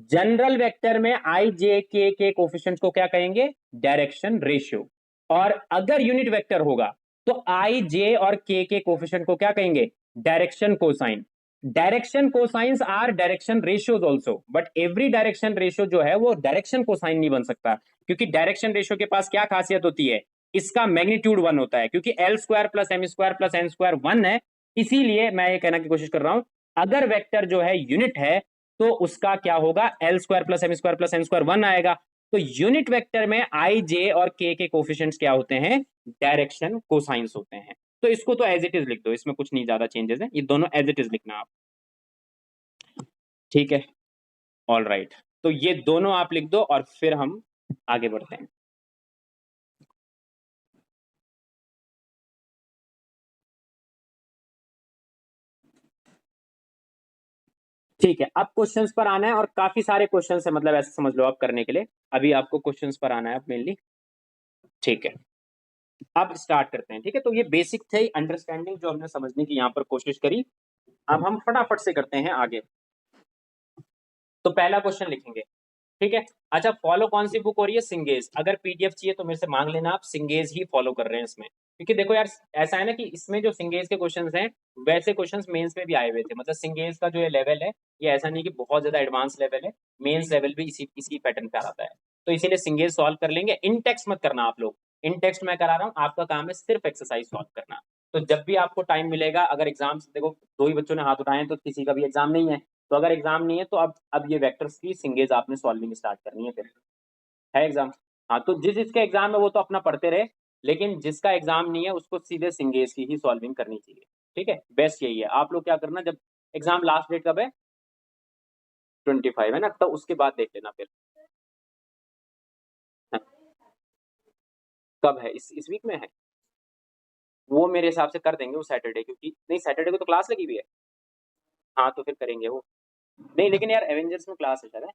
जनरल वेक्टर में आई जे के कोफिशिएंट्स को क्या कहेंगे, डायरेक्शन रेशियो, और अगर यूनिट वेक्टर होगा तो आई जे और के कोफिशिएंट को क्या कहेंगे, direction cosine. Direction cosines are direction ratios also, but every direction ratio जो है वो डायरेक्शन कोसाइन नहीं बन सकता, क्योंकि डायरेक्शन रेशियो के पास क्या खासियत होती है, इसका मैग्नीट्यूड वन होता है, क्योंकि L square plus M square plus N square one है। इसीलिए मैं ये कहने की कोशिश कर रहा हूं, अगर वेक्टर जो है यूनिट है तो उसका क्या होगा, L square plus M square plus N square one आएगा। तो यूनिट वेक्टर में आई जे और के कोफिशिएंट्स क्या होते हैं, डायरेक्शन कोसाइंस होते हैं। तो इसको तो एज इट इज लिख दो, इसमें कुछ नहीं ज्यादा चेंजेस है, ये दोनों एज इट इज लिखना आप। ठीक है, ऑल राइट, तो ये दोनों आप लिख दो और फिर हम आगे बढ़ते हैं। ठीक है, अब क्वेश्चंस पर आना है, और काफी सारे क्वेश्चंस है, मतलब ऐसे समझ लो आप करने के लिए अभी आपको क्वेश्चंस पर आना है मेनली। ठीक है, अब स्टार्ट करते हैं। ठीक है, तो ये बेसिक थे अंडरस्टैंडिंग जो हमने समझने की यहाँ पर कोशिश करी। अब हम फटाफट से करते हैं आगे। तो पहला क्वेश्चन लिखेंगे। ठीक है, अच्छा फॉलो कौन सी बुक हो रही है, सिंगेज। अगर पीडीएफ चाहिए तो मेरे से मांग लेना, आप सिंगेज ही फॉलो कर रहे हैं इसमें, क्योंकि देखो यार ऐसा है ना कि इसमें जो सिंगेज के क्वेश्चंस हैं वैसे क्वेश्चंस मेंस में भी आए हुए थे, मतलब सिंगेज का जो ये लेवल है ये ऐसा नहीं कि बहुत ज्यादा एडवांस लेवल है, मेंस लेवल भी इसी पैटर्न पे आता है। तो इसीलिए सिंगेज सॉल्व कर लेंगे, इन टेक्स्ट मत करना आप लोग, इन टेक्स्ट मैं करा रहा हूँ, आपका काम है सिर्फ एक्सरसाइज सॉल्व करना। तो जब भी आपको टाइम मिलेगा, अगर एग्जाम, देखो दो ही बच्चों ने हाथ उठाए तो किसी का भी एग्जाम नहीं है, तो अगर एग्जाम नहीं है तो अब ये वेक्टर्स की सिंगेज आपने सॉल्विंग स्टार्ट करनी है, फिर है एग्जाम। हाँ, तो जिस जिसके एग्जाम है वो तो अपना पढ़ते रहे, लेकिन जिसका एग्जाम नहीं है उसको सीधे सिंगेज की ही सॉल्विंग करनी चाहिए। ठीक है, बेस्ट यही है। आप लोग क्या करना, जब एग्जाम लास्ट डेट कब है, 25 है ना, तो उसके बाद देख लेना फिर। हाँ, कब है, इस वीक में है, वो मेरे हिसाब से कर देंगे वो सैटरडे, क्योंकि नहीं सैटरडे को तो क्लास लगी हुई है। हाँ तो फिर करेंगे वो। नहीं लेकिन यार एवेंजर्स में क्लास है शायद,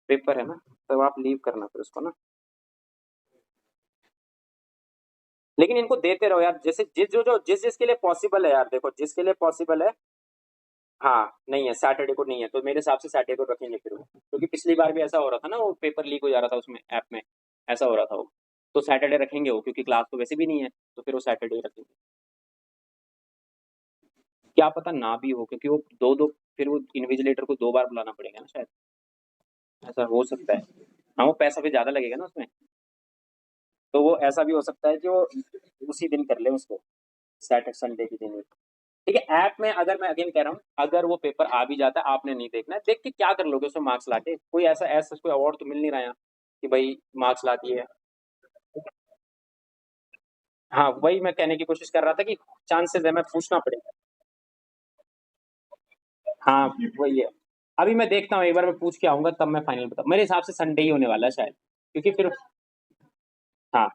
पेपर है ना, तो आप लीव करना फिर उसको ना। लेकिन इनको देते रहो यार, जैसे जिस जिसके लिए पॉसिबल है यार, देखो जिसके लिए पॉसिबल है। हाँ नहीं है, सैटरडे को नहीं है, तो मेरे हिसाब से सैटरडे को रखेंगे फिर वो, क्योंकि पिछली बार भी ऐसा हो रहा था ना, वो पेपर लीक हो जा रहा था उसमें ऐप में, ऐसा हो रहा था वो। तो सैटरडे रखेंगे वो, क्योंकि क्लास तो वैसे भी नहीं है, तो फिर वो सैटरडे रखेंगे। क्या पता ना भी हो, क्योंकि वो दो दो, फिर वो इन्विजिलेटर को 2 बार बुलाना पड़ेगा ना शायद, ऐसा हो सकता है। हाँ वो पैसा भी ज्यादा लगेगा ना उसमें, तो वो ऐसा भी हो सकता है कि वो उसी दिन कर ले उसको, सैटरडे संडे के दिन ही। ठीक है, ऐप में अगर मैं अगेन कह रहा हूँ, अगर वो पेपर आ भी जाता है, आपने नहीं देखना है, देख के क्या कर लोगे उसमें मार्क्स लाके, कोई ऐसा ऐसा कोई अवार्ड तो मिल नहीं रहा है कि भाई मार्क्स ला दिए। हाँ वही मैं कहने की कोशिश कर रहा था कि चांसेस है, मैं पूछना पड़ेगा। हाँ वही है। अभी मैं देखता हूँ, एक बार मैं पूछ के आऊंगा तब मैं फाइनल बताऊँ, मेरे हिसाब से संडे ही होने वाला है शायद, क्योंकि फिर। हाँ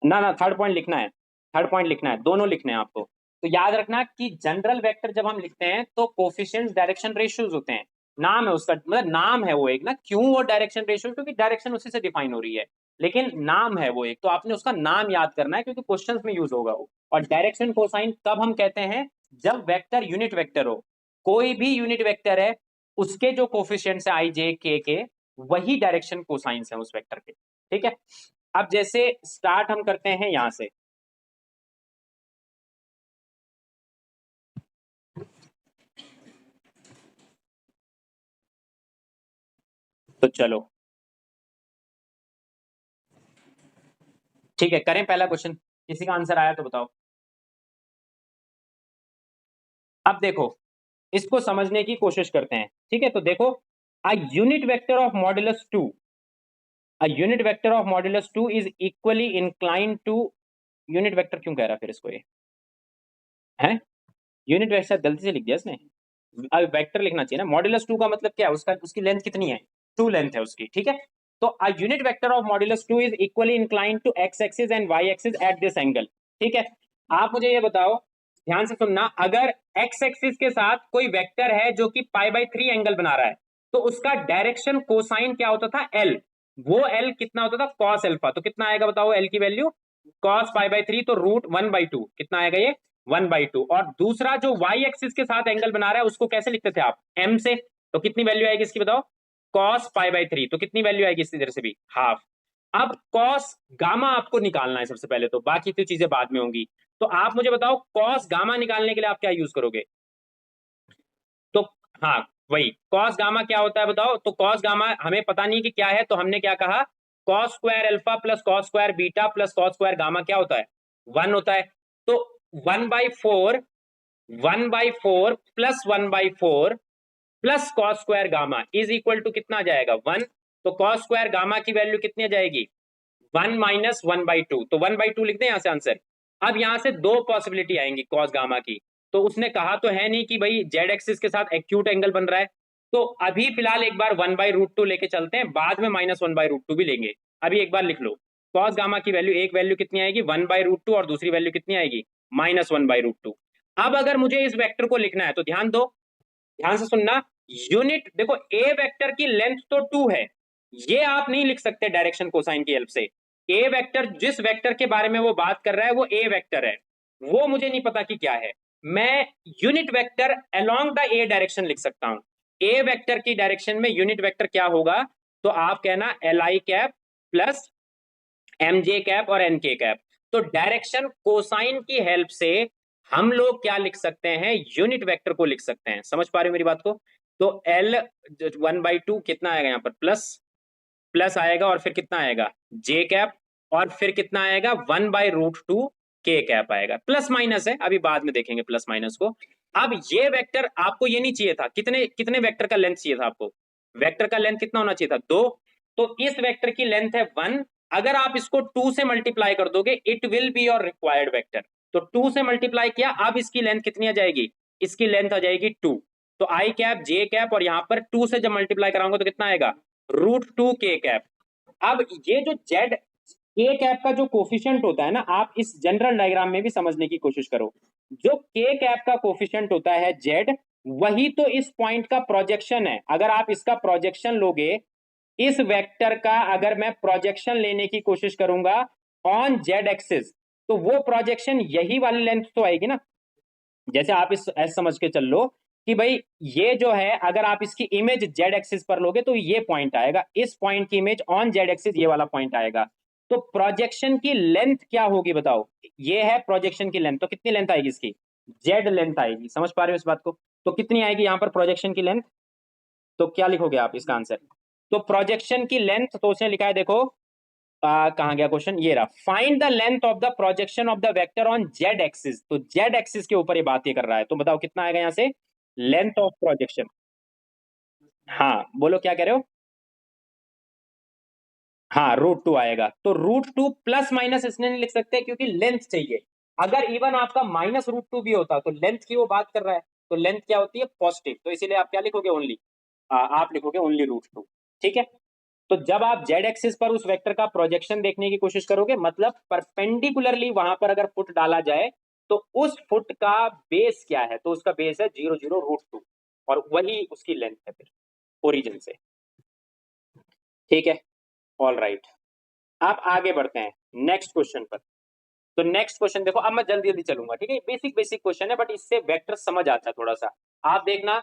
ना ना, थर्ड पॉइंट लिखना है, थर्ड पॉइंट लिखना है, दोनों लिखने हैं आपको। तो याद रखना कि जनरल वेक्टर जब हम लिखते हैं तो कोफिशिएंट्स डायरेक्शन रेशियोज होते हैं। नाम है उसका, मतलब नाम है वो एक ना, क्यों वो डायरेक्शन रेशियो, क्योंकि डायरेक्शन उसी से डिफाइन हो रही है, लेकिन नाम है वो एक, तो आपने उसका नाम याद करना है, क्योंकि क्वेश्चंस में यूज होगा वो। और डायरेक्शन कोसाइन कब हम कहते हैं, जब वेक्टर यूनिट वेक्टर हो, कोई भी यूनिट वेक्टर है, उसके जो कोफिशिएंट्स है आई जे के वही डायरेक्शन कोसाइंस है उस वेक्टर के। ठीक है, अब जैसे स्टार्ट हम करते हैं यहां से, तो चलो ठीक है, करें पहला क्वेश्चन, किसी का आंसर आया तो बताओ। अब देखो, इसको समझने की कोशिश करते हैं, ठीक है, तो देखो, a unit vector of modulus 2, a unit vector of modulus 2 is equally inclined to, unit vector क्यों कह रहा फिर इसको ये है, यूनिट वेक्टर गलती से लिख दिया इसने, अब वेक्टर लिखना चाहिए ना, मॉड्यूलस 2 का मतलब क्या है, उसका उसकी लेंथ कितनी है, 2 लेंथ है उसकी, ठीक है। तो a unit vector of modulus 2 is equally inclined to X axis and Y axis at this angle. ठीक है, आप मुझे ये बताओ, ध्यान से सुनना, अगर एक्स एक्सिस के साथ कोई वेक्टर है जो कि π/3 एंगल बना रहा है, तो उसका डायरेक्शन कोसाइन क्या होता था, एल, वो एल कितना होता था, कॉस अल्फा, तो कितना आएगा बताओ एल की वैल्यू, कॉस π/3, तो √1/2, कितना आएगा ये, 1/2। और दूसरा जो वाई एक्सिस के साथ एंगल बना रहा है उसको कैसे लिखते थे आप, एम से, तो कितनी वैल्यू आएगी इसकी बताओ, कॉस π/3, तो कितनी वैल्यू आएगी इस इधर से भी, हाफ। अब कॉस गामा आपको निकालना है सबसे पहले, तो बाकी तो चीजें बाद में होंगी। तो आप मुझे बताओ कॉस गामा निकालने के लिए आप क्या यूज करोगे, तो हाँ वही कॉस गामा क्या होता है बताओ, तो कॉस गामा हमें पता नहीं कि क्या है, तो हमने क्या कहा, cos square alpha plus cos square beta plus cos square gamma क्या होता है, 1 होता है। तो 1/4, 1/4 plus 1/4 plus cos square gamma is equal to कितना आ जाएगा, 1। तो कॉस स्क्वायर गामा की वैल्यू कितनी आ जाएगी, 1 - 1/2, तो 1/2 लिख दें यहां से आंसर। अब यहां से दो पॉसिबिलिटी आएंगी कॉस गामा की, तो उसने कहा तो है नहीं कि भाई जेड एक्सिस के साथ एक्यूट एंगल बन रहा है, तो अभी फिलहाल एक बार 1/√2 लेके चलते हैं, बाद में -1/√2 भी लेंगे। अभी एक बार लिख लो, कॉस गामा की वैल्यू, एक वैल्यू कितनी आएगी 1/√2, और दूसरी वैल्यू कितनी आएगी -1/√2। अब अगर मुझे इस वेक्टर को लिखना है तो ध्यान दो, ध्यान से सुनना, यूनिट देखो, ए वेक्टर की लेंथ तो 2 है, ये आप नहीं लिख सकते डायरेक्शन कोसाइन की हेल्प से। ए वेक्टर, जिस वेक्टर के बारे में वो बात कर रहा है वो ए वेक्टर है, वो मुझे नहीं पता कि क्या है, मैं unit vector along the A direction लिख सकता हूं। ए वेक्टर की डायरेक्शन में यूनिट वेक्टर क्या होगा, तो आप कहना L I cap plus M J cap और एन के कैप। तो डायरेक्शन कोसाइन की हेल्प से हम लोग क्या लिख सकते हैं, यूनिट वेक्टर को लिख सकते हैं, समझ पा रहे हो मेरी बात को। तो एल 1/2 कितना आएगा यहाँ पर, प्लस प्लस आएगा, और फिर कितना आएगा जे कैप, और फिर कितना आएगा 1/√2 के कैप आएगा, प्लस माइनस है, अभी बाद में देखेंगे प्लस माइनस को। अब ये वेक्टर आपको ये नहीं चाहिए था, कितने कितने वेक्टर का लेंथ चाहिए था आपको, वेक्टर का लेंथ कितना होना चाहिए था, 2। तो इस वेक्टर की लेंथ है 1, अगर आप इसको 2 से मल्टीप्लाई कर दोगे it will be your required vector. तो 2 से मल्टीप्लाई किया, अब इसकी लेंथ कितनी आ जाएगी, इसकी लेंथ आ जाएगी 2। तो आई कैप जे कैप, और यहां पर 2 से जब मल्टीप्लाई कराऊंगा तो कितना आएगा, √2 के कैप। अब ये जो जेड के कैप का जो कोफिशिएंट होता है ना, आप इस जनरल डायग्राम में भी समझने की कोशिश करो, जो के कैप का कोफिशिएंट होता है जेड, वही तो इस पॉइंट का प्रोजेक्शन है। अगर आप इसका प्रोजेक्शन लोगे, इस वेक्टर का अगर मैं प्रोजेक्शन लेने की कोशिश करूंगा ऑन जेड एक्सिस, तो वो प्रोजेक्शन यही वाली लेंथ तो आएगी ना। जैसे आप इस ऐसे समझ के चल लो कि भाई ये जो है, अगर आप इसकी इमेज जेड एक्सिस पर लोगे तो ये पॉइंट आएगा, इस पॉइंट की इमेज ऑन जेड एक्सिस ये वाला पॉइंट आएगा। तो प्रोजेक्शन की लेंथ क्या होगी बताओ, ये है प्रोजेक्शन की लेंथ, तो कितनी लेंथ आएगी इसकी, जेड लेंथ आएगी। समझ पा रहे हो इस बात को? तो कितनी आएगी यहां पर प्रोजेक्शन की लेंथ, तो क्या लिखोगे आप इसका आंसर? तो प्रोजेक्शन की लेंथ, तो उसने लिखा है देखो, कहां गया क्वेश्चन, ये रहा, find the length of the projection of the vector on Z axis. तो जेड एक्सिस के ऊपर ये बात ये कर रहा है, तो बताओ कितना आएगा यहां से लेंथ ऑफ प्रोजेक्शन। हाँ बोलो क्या कह रहे हो? हाँ √2 आएगा। तो √2 प्लस माइनस इसने नहीं लिख सकते क्योंकि लेंथ चाहिए। अगर इवन आपका -√2 भी होता तो लेंथ की वो बात कर रहा है, तो लेंथ क्या होती है, पॉजिटिव, तो इसीलिए आप क्या लिखोगे, ओनली आप लिखोगे ओनली √2। ठीक है। तो जब आप जेड एक्सिस पर उस वेक्टर का प्रोजेक्शन देखने की कोशिश करोगे, मतलब परपेंडिकुलरली वहां पर अगर फुट डाला जाए, तो उस फुट का बेस क्या है, तो उसका बेस है 0 0 √2, और वही उसकी लेंथ है फिर ओरिजिन से। ठीक है, ऑल राइट। आप आगे बढ़ते हैं नेक्स्ट क्वेश्चन पर। तो नेक्स्ट क्वेश्चन देखो, अब मैं जल्दी जल्दी चलूंगा, ठीक है, बेसिक बेसिक क्वेश्चन है बट इससे वेक्टर समझ आता है थोड़ा सा। आप देखना,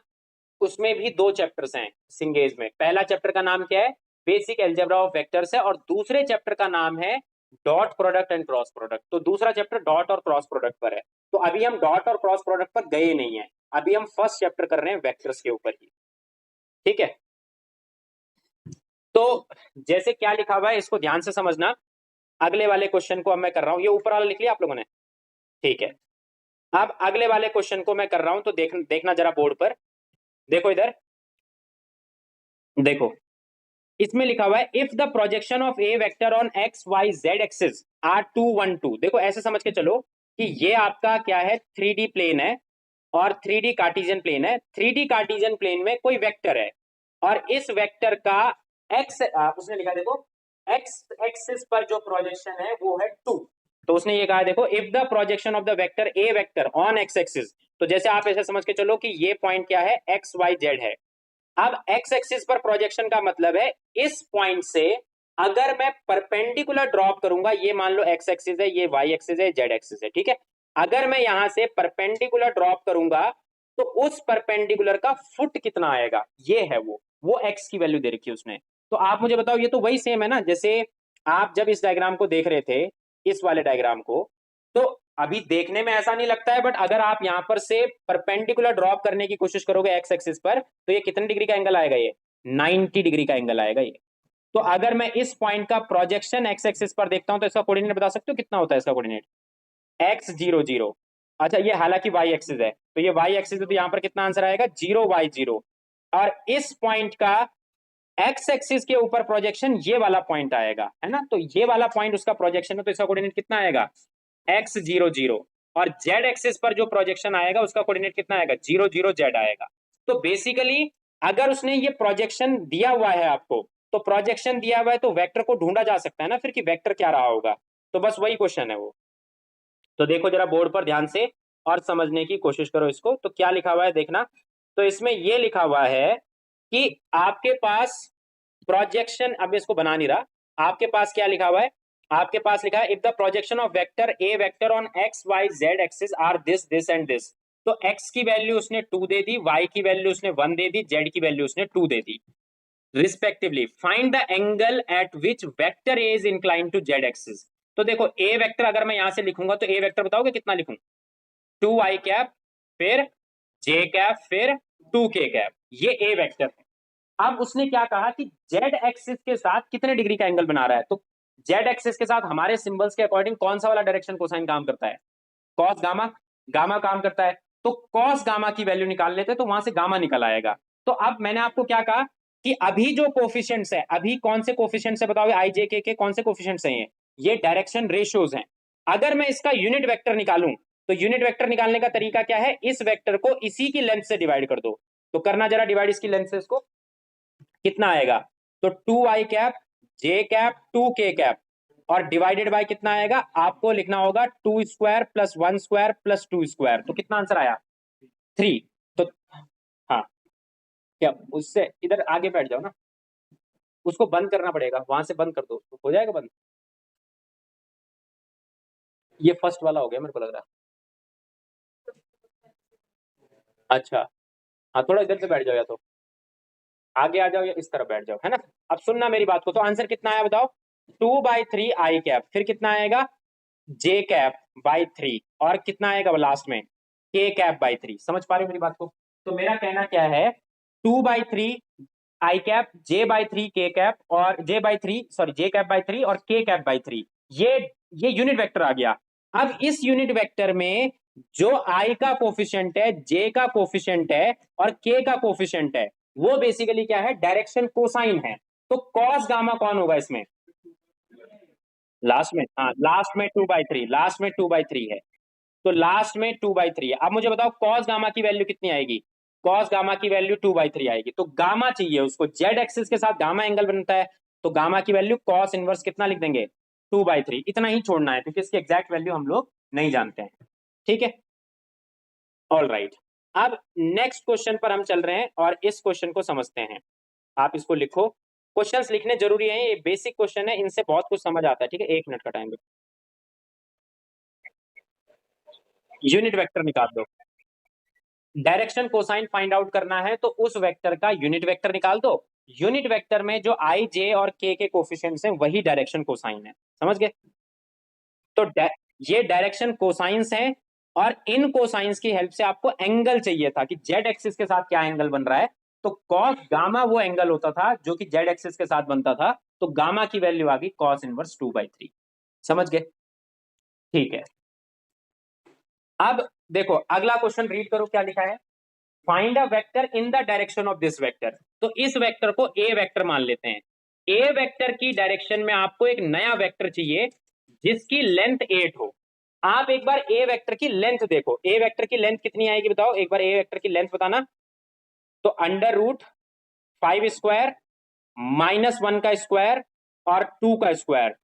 उसमें भी 2 चैप्टर्स हैं सिंगेज में। पहला चैप्टर का नाम क्या है, बेसिक एल्जेब्रा ऑफ वेक्टर्स है, और दूसरे चैप्टर का नाम है dot product and cross product. तो दूसरा चैप्टर डॉट और क्रॉस प्रोडक्ट पर है, तो अभी हम डॉट और क्रॉस प्रोडक्ट पर गए नहीं है, अभी हम फर्स्ट चैप्टर कर रहे हैं वेक्टर्स के ऊपर ही। ठीक है, तो जैसे क्या लिखा हुआ है इसको ध्यान से समझना। अगले वाले क्वेश्चन को अब मैं कर रहा हूं, ये ऊपर वाला लिख लिया आप लोगों ने? ठीक है, अब अगले वाले क्वेश्चन को मैं कर रहा हूं, तो देखना जरा बोर्ड पर, देखो इधर, देखो इसमें लिखा हुआ है if the projection of A vector on X Y Z axis are 2 1 2। देखो ऐसे समझ के चलो कि ये आपका क्या है, 3D प्लेन है और 3D कार्टेशियन प्लेन है। 3D कार्टेशियन प्लेन में कोई वेक्टर है, और इस वेक्टर का एक्स, उसने लिखा देखो, एक्स एक्सिस पर जो प्रोजेक्शन है वो है 2। तो उसने ये कहा देखो, if the projection of the vector A vector on X axis, तो जैसे आप ऐसे समझ के चलो कि ये पॉइंट क्या है, एक्स वाई जेड है। अब एक्स एक्सिस पर प्रोजेक्शन का मतलब है इस पॉइंट से अगर मैं परपेंडिकुलर ड्रॉप करूंगा, ये मान लो एक्स एक्सिस है, ये वाई एक्सिस है, जेड एक्सिस है, ठीक है, अगर मैं यहां से परपेंडिकुलर ड्रॉप करूंगा तो उस परपेंडिकुलर का फुट कितना आएगा, ये है वो एक्स की वैल्यू दे रखी है उसने। तो आप मुझे बताओ, ये तो वही सेम है ना, जैसे आप जब इस डायग्राम को देख रहे थे, इस वाले डायग्राम को, तो अभी देखने में ऐसा नहीं लगता है, बट अगर आप यहां पर से परपेंडिकुलर ड्रॉप करने की कोशिश करोगे एक्स एक्सिस पर, तो ये कितने डिग्री का एंगल आएगा, ये 90 डिग्री का एंगल आएगा ये। तो अगर मैं इस पॉइंट का प्रोजेक्शन एक्स एक्सिस पर देखता हूं तो इसका कोऑर्डिनेट बता सकते हो कितना होता है इसका कोऑर्डिनेट, x0 0। अच्छा ये हालांकि y एक्सिस है, तो ये y एक्सिस है, तो यहां पर कितना आंसर आएगा, 0 y 0। और इस पॉइंट का x एक्सिस के ऊपर प्रोजेक्शन ये वाला पॉइंट आएगा, है ना, तो ये वाला पॉइंट उसका प्रोजेक्शन है, तो इसका कोऑर्डिनेट कितना आएगा, x0 0। और z एक्सिस पर जो प्रोजेक्शन आएगा उसका कोऑर्डिनेट कितना आएगा, 0 0 z आएगा। तो बेसिकली अगर उसने ये प्रोजेक्शन दिया हुआ है आपको, तो प्रोजेक्शन दिया हुआ है तो वेक्टर को ढूंढा जा सकता है ना फिर कि वेक्टर क्या रहा होगा। तो बस वही क्वेश्चन है वो। तो देखो जरा बोर्ड पर ध्यान से और समझने की कोशिश करो इसको, तो क्या लिखा हुआ है देखना। तो इसमें ये लिखा हुआ है कि आपके पास प्रोजेक्शन, अब इसको बना नहीं रहा, आपके पास क्या लिखा हुआ है, आपके पास लिखा है if the projection of vector A vector on X Y Z axis are this this and this. तो x की वैल्यू उसने 2 दे दी, y की वैल्यू उसने 1 दे दी, z की वैल्यू उसने 2 दे दी respectively. Find the angle at which vector a is incline to z axis. तो देखो ए वेक्टर अगर मैं यहां से लिखूंगा तो ए वेक्टर बताओगे कितना लिखूं, 2i कैप, फिर j कैप, फिर 2k कैप, ये ए वेक्टर है। अब उसने क्या कहा कि जेड एक्सिस के साथ कितने डिग्री का एंगल बना रहा है, तो जेड एक्सिस के साथ हमारे सिंबल्स के अकॉर्डिंग कौन सा वाला डायरेक्शन कोसाइन काम करता है, कॉस गामा, गामा काम करता है। तो कॉस गामा की वैल्यू निकाल लेते तो वहां से गामा निकल आएगा। तो अब मैंने आपको क्या कहा कि अभी जो कोफिशिएंट्स है, अभी कौन से कोफिशिएंट्स है बताओगे, आई जे के कौन से कोफिशिएंट्स हैं, ये डायरेक्शन रेशियोज हैं। अगर मैं इसका यूनिट वेक्टर निकालूं, तो यूनिट वेक्टर निकालने का तरीका क्या है, इस वेक्टर को इसी की लेंथ से डिवाइड कर दो। तो करना जरा डिवाइड इसकी लेंथ से, इसको कितना आएगा, तो 2i cap, j cap, 2k cap, और डिवाइडेड बाय कितना आएगा, आपको लिखना होगा 2 square plus 1 square plus 2 square. तो कितना आंसर आया, 3। तो क्या उससे इधर आगे बैठ जाओ ना, उसको बंद करना पड़ेगा, वहां से बंद कर दो, हो जाएगा बंद। ये फर्स्ट वाला हो गया मेरे को लग रहा है। अच्छा, हाँ थोड़ा इधर से बैठ जाओ, या तो आगे आ जाओ या इस तरफ बैठ जाओ, है ना। अब सुनना मेरी बात को, तो आंसर कितना आया बताओ, 2/3 आई कैप, फिर कितना आएगा जे कैप बाई 3, और कितना आएगा लास्ट में के कैप बाई 3। समझ पा रहे हो मेरी बात को। तो मेरा कहना क्या है, 2/3 आई कैप, जे/3 के कैप, और जे/3 सॉरी जे कैप बाई 3 और के कैप बाई 3, ये ये यूनिट वेक्टर आ गया। अब इस यूनिट वेक्टर में जो आई का कोफिशिएंट है, जे का कोफिशिएंट है और के का कोफिशिएंट है, वो बेसिकली क्या है, डायरेक्शन कोसाइन है। तो कॉस गामा कौन होगा इसमें, लास्ट में, हाँ लास्ट में 2/3, लास्ट में 2/3 है, तो लास्ट में 2/3 है। अब मुझे बताओ कॉस गामा की वैल्यू कितनी आएगी, कॉस गामा की वैल्यू 2/3 आएगी। तो गामा चाहिए उसको, जेड एक्सिस के साथ गामा एंगल बनता है, तो गामा की वैल्यू कॉस इनवर्स कितना लिख देंगे, 2/3। इतना ही छोड़ना है क्योंकि इसकी एग्जैक्ट वैल्यू हम लोग नहीं जानते हैं, ठीक है। ऑल राइट, अब नेक्स्ट क्वेश्चन पर हम चल रहे हैं और इस क्वेश्चन को समझते हैं। आप इसको लिखो, क्वेश्चंस लिखने जरूरी है, ये बेसिक क्वेश्चन है, इनसे बहुत कुछ समझ आता है, ठीक है। 1 मिनट का टाइम दो, यूनिट वेक्टर निकाल दो। डायरेक्शन कोसाइन फाइंड आउट करना है तो उस वेक्टर का यूनिट वेक्टर निकाल दो। यूनिट वेक्टर में जो आई जे और के कोफिशिएंट्स हैं वही डायरेक्शन कोसाइन है, समझ गए। तो ये डायरेक्शन कोसाइंस हैं, और इन कोसाइंस की हेल्प से आपको एंगल चाहिए था कि जेड एक्सिस के साथ क्या एंगल बन रहा है। तो कॉस गामा वो एंगल होता था जो कि जेड एक्सिस के साथ बनता था, तो गामा की वैल्यू आ गई कॉस इनवर्स 2/3। समझ गए, ठीक है। अब देखो अगला क्वेश्चन रीड करो, क्या लिखा है, find a vector in the direction of this vector. तो इस वेक्टर को ए वेक्टर मान लेते हैं। ए वेक्टर की डायरेक्शन में आपको एक नया वेक्टर चाहिए जिसकी लेंथ 8 हो। आप एक बार ए वेक्टर की लेंथ देखो, ए वेक्टर की लेंथ कितनी आएगी बताओ, एक बार ए वेक्टर की लेंथ बताना। तो √5² -1 का स्क्वायर और 2 का स्क्वायर,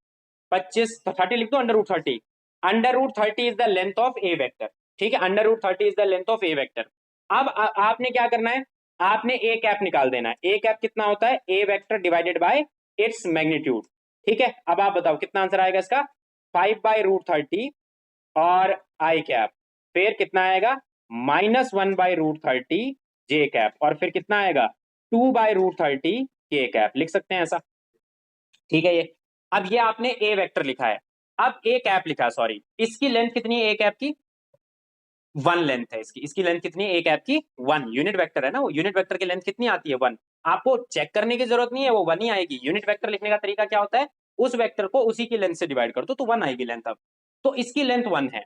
25, 30 लिख दो, √30। √30 is the length of A vector, ठीक है, √30 is the length of A vector. अब आपने क्या करना है, आपने ए कैप निकाल देना है। ए कैप कितना होता है, a vector divided by its magnitude, ठीक है। अब आप बताओ कितना आंसर आएगा इसका, 5/√30 और आई कैप, फिर कितना आएगा -1/√30 जे कैप, और फिर कितना आएगा 2/√30 के कैप, लिख सकते हैं ऐसा, ठीक है। ये अब ये आपने ए वेक्टर लिखा है, अब ए कैप लिखा है, सॉरी, इसकी लेंथ कितनी है ए कैप की, 1 लेंथ है इसकी, इसकी लेंथ कितनी है ए कैप की, 1। यूनिट वेक्टर है ना वो, यूनिट वेक्टर की लेंथ कितनी आती है, 1। आपको चेक करने की जरूरत नहीं है, वो 1 ही आएगी। यूनिट वेक्टर लिखने का तरीका क्या होता है, उस वेक्टर को उसी की लेंथ से डिवाइड कर दो तो 1 आएगी लेंथ। अब तो इसकी लेंथ 1 है।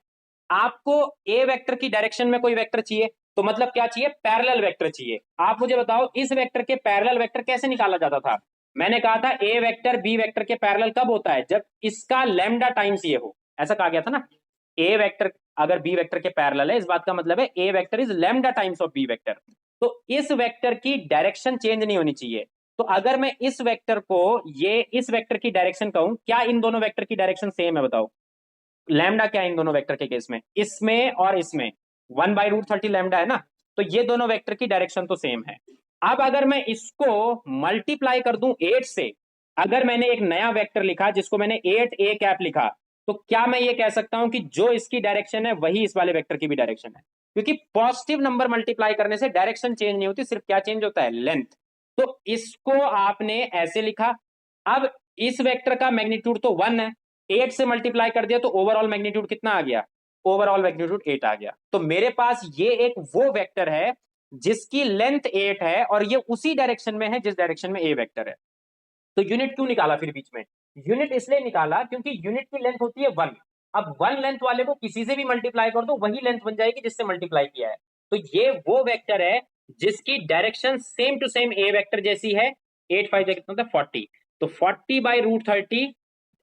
आपको ए वेक्टर की डायरेक्शन में कोई वेक्टर चाहिए, तो मतलब क्या चाहिए, पैरेलल वेक्टर चाहिए। आप मुझे बताओ इस वेक्टर के पैरेलल वेक्टर कैसे निकाला जाता था। मैंने कहा था ए वेक्टर बी वेक्टर के पैरेलल कब होता है, जब इसका लैम्डा टाइम्स ये हो, ऐसा कहा गया था ना। ए वेक्टर अगर बी वेक्टर के पैरेलल है, इस बात का मतलब है a vector is lambda times of B vector. तो इस वेक्टर की डायरेक्शन चेंज नहीं होनी चाहिए। तो अगर मैं इस वेक्टर को ये इस वेक्टर की डायरेक्शन कहूं, क्या इन दोनों वेक्टर की डायरेक्शन सेम है बताओ, लैम्डा क्या है इन दोनों वेक्टर के केस में, इसमें और इसमें 1/√30 लैम्डा है ना, तो ये दोनों वेक्टर की डायरेक्शन तो सेम है। अब अगर मैं इसको मल्टीप्लाई कर दूं 8 से, अगर मैंने एक नया वेक्टर लिखा जिसको मैंने 8 ए कैप लिखा, तो क्या मैं ये कह सकता हूं कि जो इसकी डायरेक्शन है वही इस वाले वेक्टर की भी डायरेक्शन है, क्योंकि पॉजिटिव नंबर मल्टीप्लाई करने से डायरेक्शन चेंज नहीं होती, सिर्फ क्या चेंज होता है, लेंथ। तो इसको आपने ऐसे लिखा। अब इस वेक्टर का मैग्नीट्यूड तो 1 है, 8 से मल्टीप्लाई कर दिया तो ओवरऑल मैग्नीट्यूड कितना आ गया, ओवरऑल मैग्नीट्यूड 8 आ गया। तो मेरे पास ये एक वो वेक्टर है जिसकी लेंथ 8 है और ये उसी डायरेक्शन में है जिस डायरेक्शन में ए वेक्टर है। तो यूनिट क्यों निकाला फिर बीच में, यूनिट इसलिए निकाला क्योंकि यूनिट की लेंथ होती है 1। अब 1 लेंथ वाले को किसी से भी मल्टीप्लाई कर दो वही लेंथ बन जाएगी जिससे मल्टीप्लाई किया है। तो ये वो वेक्टर है जिसकी direction same to same A vector जैसी है। 8 5 कितना होता है 40, तो 40/√30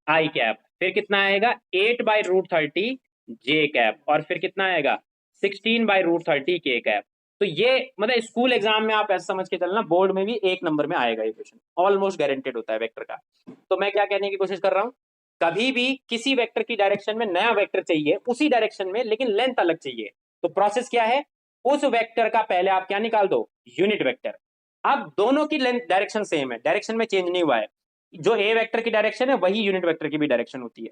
आई कैप, फिर कितना आएगा 8/√30 जे कैप, और फिर कितना आएगा 16/√30 के कैप। तो ये मतलब स्कूल एग्जाम में आप ऐसा समझ के चलना, बोर्ड में भी 1 नंबर में आएगा ये क्वेश्चन, ऑलमोस्ट गारंटेड होता है वेक्टर का। तो मैं क्या कहने की कोशिश कर रहा हूं, कभी भी किसी वेक्टर की डायरेक्शन में नया वेक्टर चाहिए उसी डायरेक्शन में, लेकिन लेंथ अलग चाहिए। तो प्रोसेस क्या है, उस वेक्टर का पहले आप क्या निकाल दो, यूनिट वेक्टर। अब दोनों की लेंथ डायरेक्शन सेम है, डायरेक्शन में चेंज नहीं हुआ है, जो ए वेक्टर की डायरेक्शन है वही यूनिट वेक्टर की भी डायरेक्शन होती है।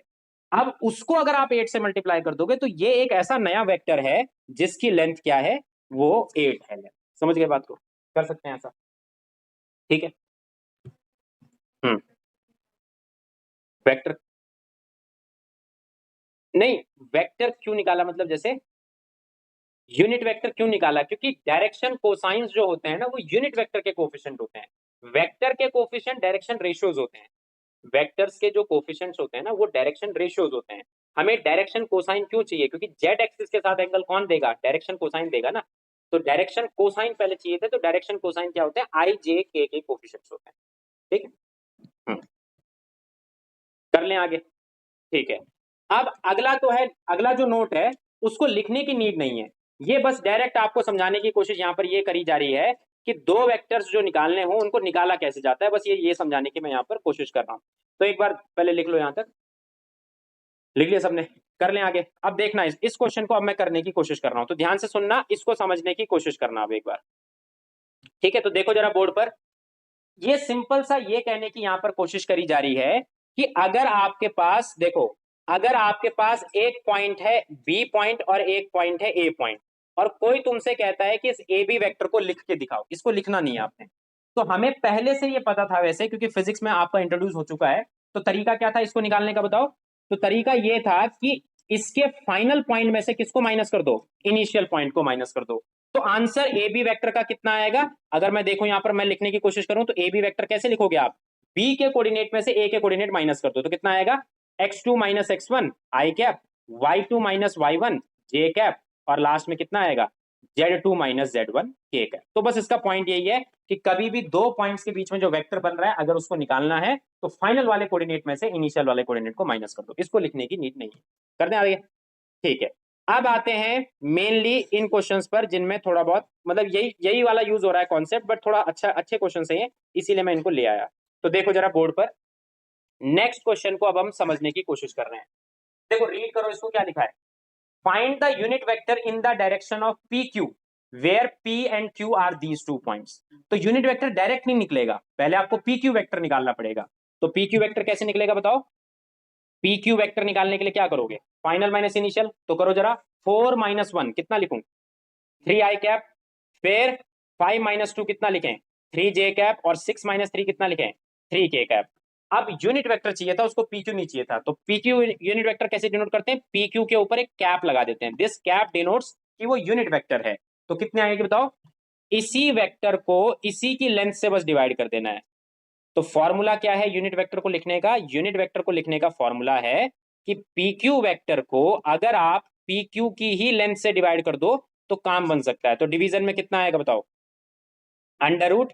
अब उसको अगर आप 8 से मल्टीप्लाई कर दोगे तो ये एक ऐसा नया वेक्टर है जिसकी लेंथ क्या है, वो 8 है। समझ गए बात को, कर सकते हैं ऐसा, ठीक है। वेक्टर नहीं, वेक्टर क्यों निकाला, मतलब जैसे यूनिट वेक्टर क्यों निकाला, क्योंकि डायरेक्शन कोसाइंस जो होते हैं ना वो यूनिट वेक्टर के कोफिशिएंट होते हैं। वेक्टर के कोफिशिएंट डायरेक्शन रेशियोज होते हैं, वेक्टर्स के जो कोफिशिएंट्स होते हैं ना वो डायरेक्शन रेशियोज होते हैं। हमें डायरेक्शन कोसाइन क्यों चाहिए, क्योंकि जेड एक्सिस के साथ एंगल कौन देगा, डायरेक्शन कोसाइन देगा ना, तो डायरेक्शन कोसाइन पहले चाहिए थे, तो डायरेक्शन कोसाइन क्या होते हैं, आई जे के कोफिशिएंट्स होते हैं, ठीक है। कर लें आगे, ठीक है। अब अगला तो है, अगला जो नोट है उसको लिखने की नीड नहीं है, ये बस डायरेक्ट आपको समझाने की कोशिश यहाँ पर ये करी जा रही है कि दो वेक्टर्स जो निकालने हो उनको निकाला कैसे जाता है, बस ये समझाने की मैं यहाँ पर कोशिश कर रहा हूँ। तो एक बार पहले लिख लो, यहाँ तक लिख लिया सबने, कर लें आगे। अब देखना इस क्वेश्चन को अब मैं करने की कोशिश कर रहा हूँ, तो ध्यान से सुनना, इसको समझने की कोशिश करना अब एक बार, ठीक है। तो देखो जरा बोर्ड पर, ये सिंपल सा ये कहने की यहां पर कोशिश करी जा रही है कि अगर आपके पास देखो, अगर आपके पास एक पॉइंट है बी पॉइंट और एक पॉइंट है ए पॉइंट, और कोई तुमसे कहता है कि इस ए बी वेक्टर को लिख के दिखाओ, इसको लिखना नहीं है आपने, तो हमें पहले से ये पता था वैसे, क्योंकि फिजिक्स में आपका इंट्रोड्यूस हो चुका है। तो तरीका क्या था इसको निकालने का, बताओ। तो तरीका ये था कि इसके फाइनल पॉइंट में से किसको माइनस कर दो, इनिशियल पॉइंट को माइनस कर दो। तो आंसर ए बी वेक्टर का कितना आएगा, अगर मैं देखूं यहां पर मैं लिखने की कोशिश करूं, तो ए बी वेक्टर कैसे लिखोगे आप, बी के कोऑर्डिनेट में से ए के कोऑर्डिनेट माइनस कर दो, तो कितना आएगा, x2 माइनस x1 आई कैप, y2 माइनस y1 जे कैप, और लास्ट में कितना आएगा, z2 माइनस z1 के कैप। तो बस इसका पॉइंट यही है कि कभी भी दो पॉइंट्स के बीच में जो वेक्टर बन रहा है अगर उसको निकालना है तो फाइनल वाले कोऑर्डिनेट में से इनिशियल वाले कोऑर्डिनेट को माइनस कर दो, इसको लिखने की नीड नहीं है। कर दें आगे, ठीक है। अब आते हैं मेनली इन क्वेश्चंस पर जिनमें थोड़ा बहुत मतलब यही वाला यूज हो रहा है कॉन्सेप्ट, बट थोड़ा अच्छे क्वेश्चन है, इसीलिए मैं इनको ले आया। तो देखो जरा बोर्ड पर, नेक्स्ट क्वेश्चन को अब हम समझने की कोशिश कर रहे हैं। देखो रीड करो, इसको क्या लिखा है, find the unit vector in the direction of P Q where P and Q are these 2 points. तो यूनिट वेक्टर डायरेक्ट नहीं निकलेगा, पहले आपको पी क्यू वेक्टर निकालना पड़ेगा। तो पी क्यू वेक्टर कैसे निकलेगा बताओ, पी क्यू वेक्टर निकालने के लिए क्या करोगे, फाइनल माइनस इनिशियल, तो करो जरा, 4 माइनस 1 कितना लिखूं, 3 आई कैप, फिर 5 माइनस 2 कितना लिखें, 3 जे कैप, और 6 माइनस 3 कितना लिखें, 3 के कैप। अब यूनिट वेक्टर चाहिए था, उसको पी क्यू नहीं चाहिए था, तो पी क्यू यूनिट वेक्टर कैसे डिनोट करते हैं, पी क्यू के ऊपर एक कैप लगा देते हैं, दिस कैप डिनोट्स कि वो यूनिट वेक्टर है। तो कितने आएंगे बताओ, इसी वेक्टर को इसी की लेंथ से बस डिवाइड कर देना है। तो फॉर्मूला क्या है यूनिट वेक्टर को लिखने का, यूनिट वेक्टर को लिखने का फॉर्मूला है कि पी क्यू वेक्टर को अगर आप पी क्यू की ही लेंथ से डिवाइड कर दो तो काम बन सकता है। तो डिवीजन में कितना आएगा बताओ, under root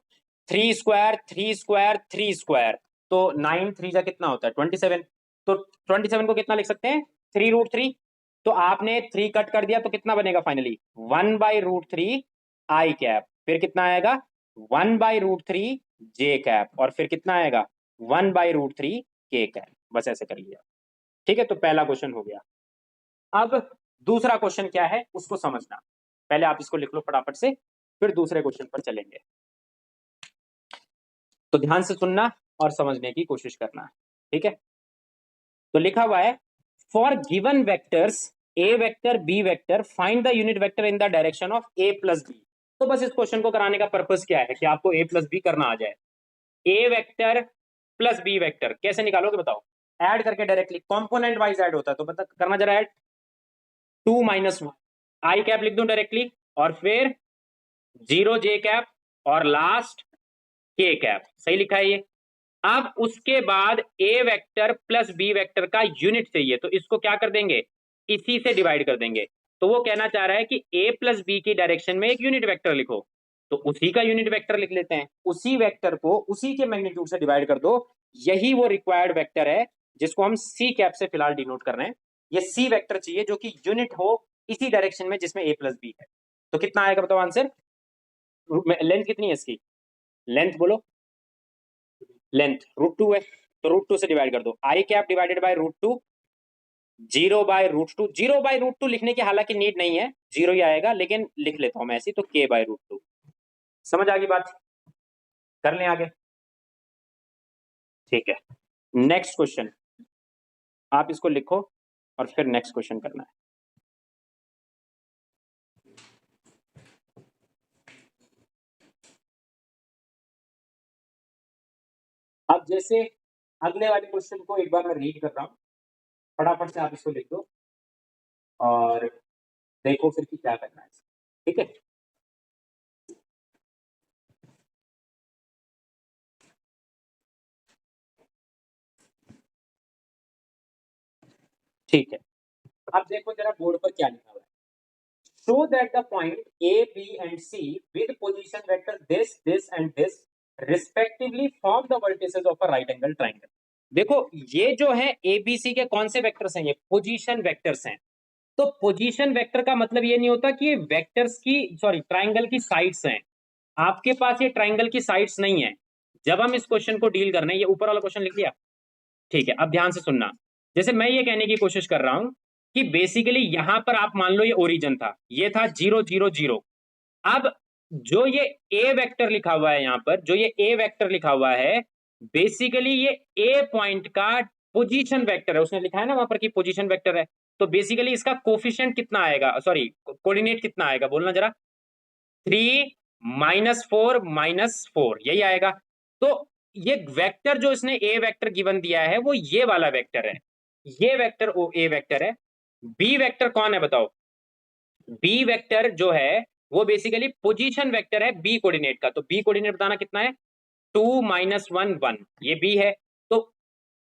3 square 3 square 3 square, तो 9 3 जा कितना होता है 27, तो 27 को कितना लिख सकते हैं 3√3। तो आपने 3 कट कर दिया तो कितना बनेगा फाइनली 1/√3 आई कैप, फिर कितना आएगा 1/√3 जे कैप, और फिर कितना आएगा 1/√3 के कैप। बस ऐसे कर लिया, ठीक है। तो पहला क्वेश्चन हो गया। अब दूसरा क्वेश्चन क्या है उसको समझना, पहले आप इसको लिख लो फटाफट से, फिर दूसरे क्वेश्चन पर चलेंगे। तो ध्यान से सुनना और समझने की कोशिश करना, ठीक है। तो लिखा हुआ है for given vectors A vector B vector find the unit vector in the direction of A plus B. तो बस इस क्वेश्चन को कराने का पर्पस क्या है कि आपको ए प्लस बी करना आ जाए। ए वेक्टर प्लस बी वेक्टर कैसे निकालोगे बताओ, ऐड करके डायरेक्टली, कॉम्पोनेंट वाइज ऐड होता है, तो बता करना जरा ऐड, 2 माइनस 1 आई कैप लिख दूं डायरेक्टली, और फिर 0 जे कैप, और लास्ट के कैप, सही लिखा है ये। अब उसके बाद ए वेक्टर प्लस बी वेक्टर का यूनिट चाहिए, तो इसको क्या कर देंगे, इसी से डिवाइड कर देंगे। तो वो कहना चाह रहा है कि ए प्लस बी की डायरेक्शन में एक यूनिट वेक्टर लिखो, तो उसी का यूनिट वेक्टर लिख लेते हैं, उसी वेक्टर को उसी के मैग्नीट्यूड से डिवाइड कर दो, यही वो रिक्वायर्ड वेक्टर है जिसको हम सी कैप से फिलहाल डिनोट कर रहे हैं। ये सी वेक्टर चाहिए जो कि यूनिट हो इसी डायरेक्शन में जिसमें ए प्लस बी है। तो कितना आएगा बताओ आंसर, लेंथ कितनी है इसकी, लेंथ बोलो, लेंथ √2 है, तो √2 से डिवाइड कर दो, आई कैप डिवाइडेड बाय √2, 0/√2, 0/√2 लिखने की हालांकि नीड नहीं है, 0 ही आएगा, लेकिन लिख लेता हूं मैं ऐसी, तो k/√2। समझ आ गई बात, कर लें आगे, ठीक है। नेक्स्ट क्वेश्चन, आप इसको लिखो और फिर नेक्स्ट क्वेश्चन करना है। अब जैसे अगले वाले क्वेश्चन को एक बार मैं रीड कर रहा हूं, फटाफट से आप इसको लिख दो और देखो फिर कि क्या करना है, ठीक है। ठीक है, अब देखो जरा बोर्ड पर क्या लिखा हुआ है। Show that the point A B and C with position vector this and this respectively form the vertices of a right angle triangle. देखो ये जो है ए बी सी के कौन से वेक्टर्स हैं, ये पोजीशन वेक्टर्स हैं। तो पोजीशन वेक्टर का मतलब ये नहीं होता कि ये वेक्टर्स की सॉरी ट्राइंगल की साइड्स हैं। आपके पास ये ट्राइंगल की साइड्स नहीं है। जब हम इस क्वेश्चन को डील कर रहे हैं, ये ऊपर वाला क्वेश्चन लिख लिया, ठीक है। अब ध्यान से सुनना, जैसे मैं ये कहने की कोशिश कर रहा हूं कि बेसिकली यहां पर आप मान लो ये ओरिजिन था, ये था 0 0 0। अब जो ये ए वेक्टर लिखा हुआ है, यहां पर जो ये ए वेक्टर लिखा हुआ है, बेसिकली ये ए पॉइंट का पोजीशन वेक्टर है। उसने लिखा है ना वहां पर कि पोजीशन वेक्टर है, तो बेसिकली इसका कोफिशिएंट कितना आएगा, सॉरी कोऑर्डिनेट कितना आएगा, बोलना जरा। 3 -4 -4 यही आएगा। तो ये वेक्टर जो इसने ए वेक्टर गिवन दिया है वो ये वाला वेक्टर है, ये वेक्टर ओ ए वेक्टर है। बी वेक्टर कौन है बताओ? बी वेक्टर जो है वो बेसिकली पोजीशन वेक्टर है बी कोऑर्डिनेट का। तो बी कोऑर्डिनेट बताना कितना है, 2 -1 1, ये बी है। तो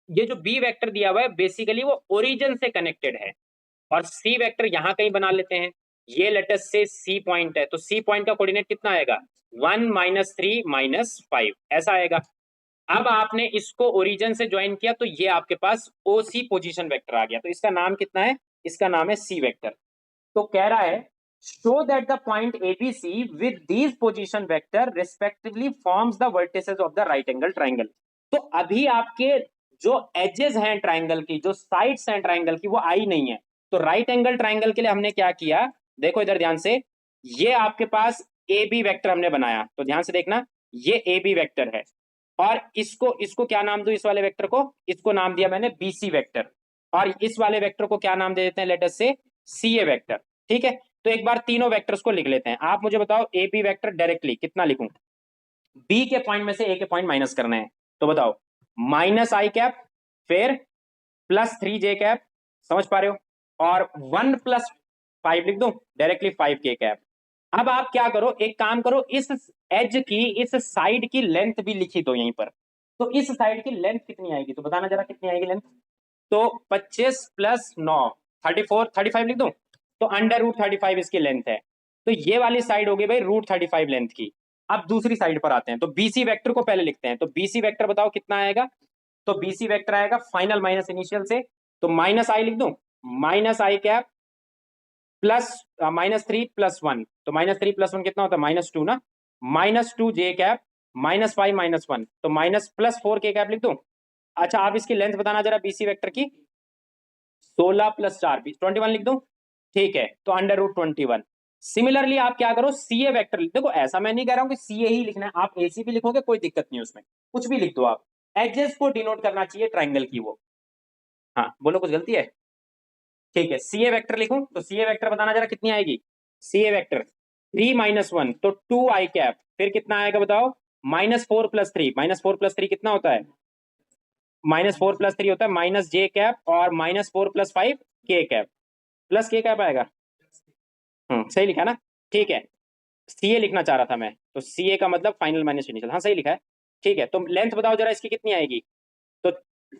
ये जो बी वेक्टर दिया हुआ है बेसिकली वो ओरिजिन से कनेक्टेड है। और सी वेक्टर यहां कहीं बना लेते हैं, ये लेटस से सी पॉइंट है, तो सी पॉइंट का कोऑर्डिनेट कितना आएगा, 1 -3 -5 ऐसा आएगा। अब आपने इसको ओरिजिन से ज्वाइन किया तो ये आपके पास ओ सी पोजिशन वेक्टर आ गया। तो इसका नाम कितना है, इसका नाम है सी वेक्टर। तो कह रहा है show that the point ABC with these position vector respectively forms the vertices of the right angle triangle. तो अभी आपके जो एजेस हैं ट्राइंगल की, जो साइड्स हैं ट्राइंगल की, वो आई नहीं है। तो राइट एंगल ट्राइंगल के लिए हमने क्या किया, देखो इधर ध्यान से, ये आपके पास ए बी वेक्टर हमने बनाया, तो ध्यान से देखना, ये ए बी वेक्टर है। और इसको इसको क्या नाम दो, इस वाले वेक्टर को, इसको नाम दिया मैंने बी सी वेक्टर। और इस वाले वेक्टर को क्या नाम दे देते हैं, लेटर से सी ए वेक्टर, ठीक है। तो एक बार तीनों वेक्टर्स को लिख लेते हैं। आप मुझे बताओ ए बी वेक्टर डायरेक्टली कितना लिखूं, बी के पॉइंट में से ए के पॉइंट माइनस करने हैं, तो बताओ -i कैप, फिर +3j कैप, समझ पा रहे हो, और 1+5 लिख दूं डायरेक्टली 5k कैप। अब आप क्या करो, एक काम करो, इस एज की, इस साइड की लेंथ भी लिखी दो यहीं पर। तो इस साइड की लेंथ कितनी आएगी, तो बताना जरा कितनी आएगी लेंथ। तो 25 + 9 34 35 लिख दूं, तो √35 इसकी लेंथ है। तो ये वाली साइड होगी भाई √35 लेंथ की। अब दूसरी साइड पर आते हैं, तो बीसी वेक्टर को पहले लिखते हैं। तो बीसी वेक्टर बताओ कितना आएगा, तो बीसी वेक्टर आएगा फाइनल माइनस इनिशियल से, तो -i लिख दूं, -i कैप प्लस -3 + 1, तो -3 + 1 कितना होता है, -2 ना, -2j कैप -5 -1, तो +4k कैप लिख दूं। अच्छा आप इसकी लेंथ बताना जरा बीसी वेक्टर की, 16 + 4 21 लिख दूं, ठीक है। तो √21। सिमिलरली आप क्या करो, सी ए वेक्टर, देखो ऐसा मैं नहीं कह रहा हूं कि सी ए ही लिखना है, आप ए सी भी लिखोगे कोई दिक्कत नहीं, उसमें कुछ भी लिख दो आप, एजेस को डिनोट करना चाहिए ट्राइंगल की वो। हाँ बोलो कुछ गलती है, ठीक है। सी ए वेक्टर लिखूं, तो सी ए वेक्टर बताना जरा कितनी आएगी, सी ए वेक्टर 3 - 1, तो 2i कैप, फिर कितना आएगा बताओ, -4 + 3, -4 + 3 कितना होता है, -4 + 3 होता है -j कैप, और -4 + 5 k कैप, +k कैप आएगा। सही लिखा ना, ठीक है। सी ए लिखना चाह रहा था मैं, तो सी ए का मतलब फाइनल माइनस इनिशियल, हाँ सही लिखा है, ठीक है। तो लेंथ बताओ जरा इसकी कितनी आएगी, तो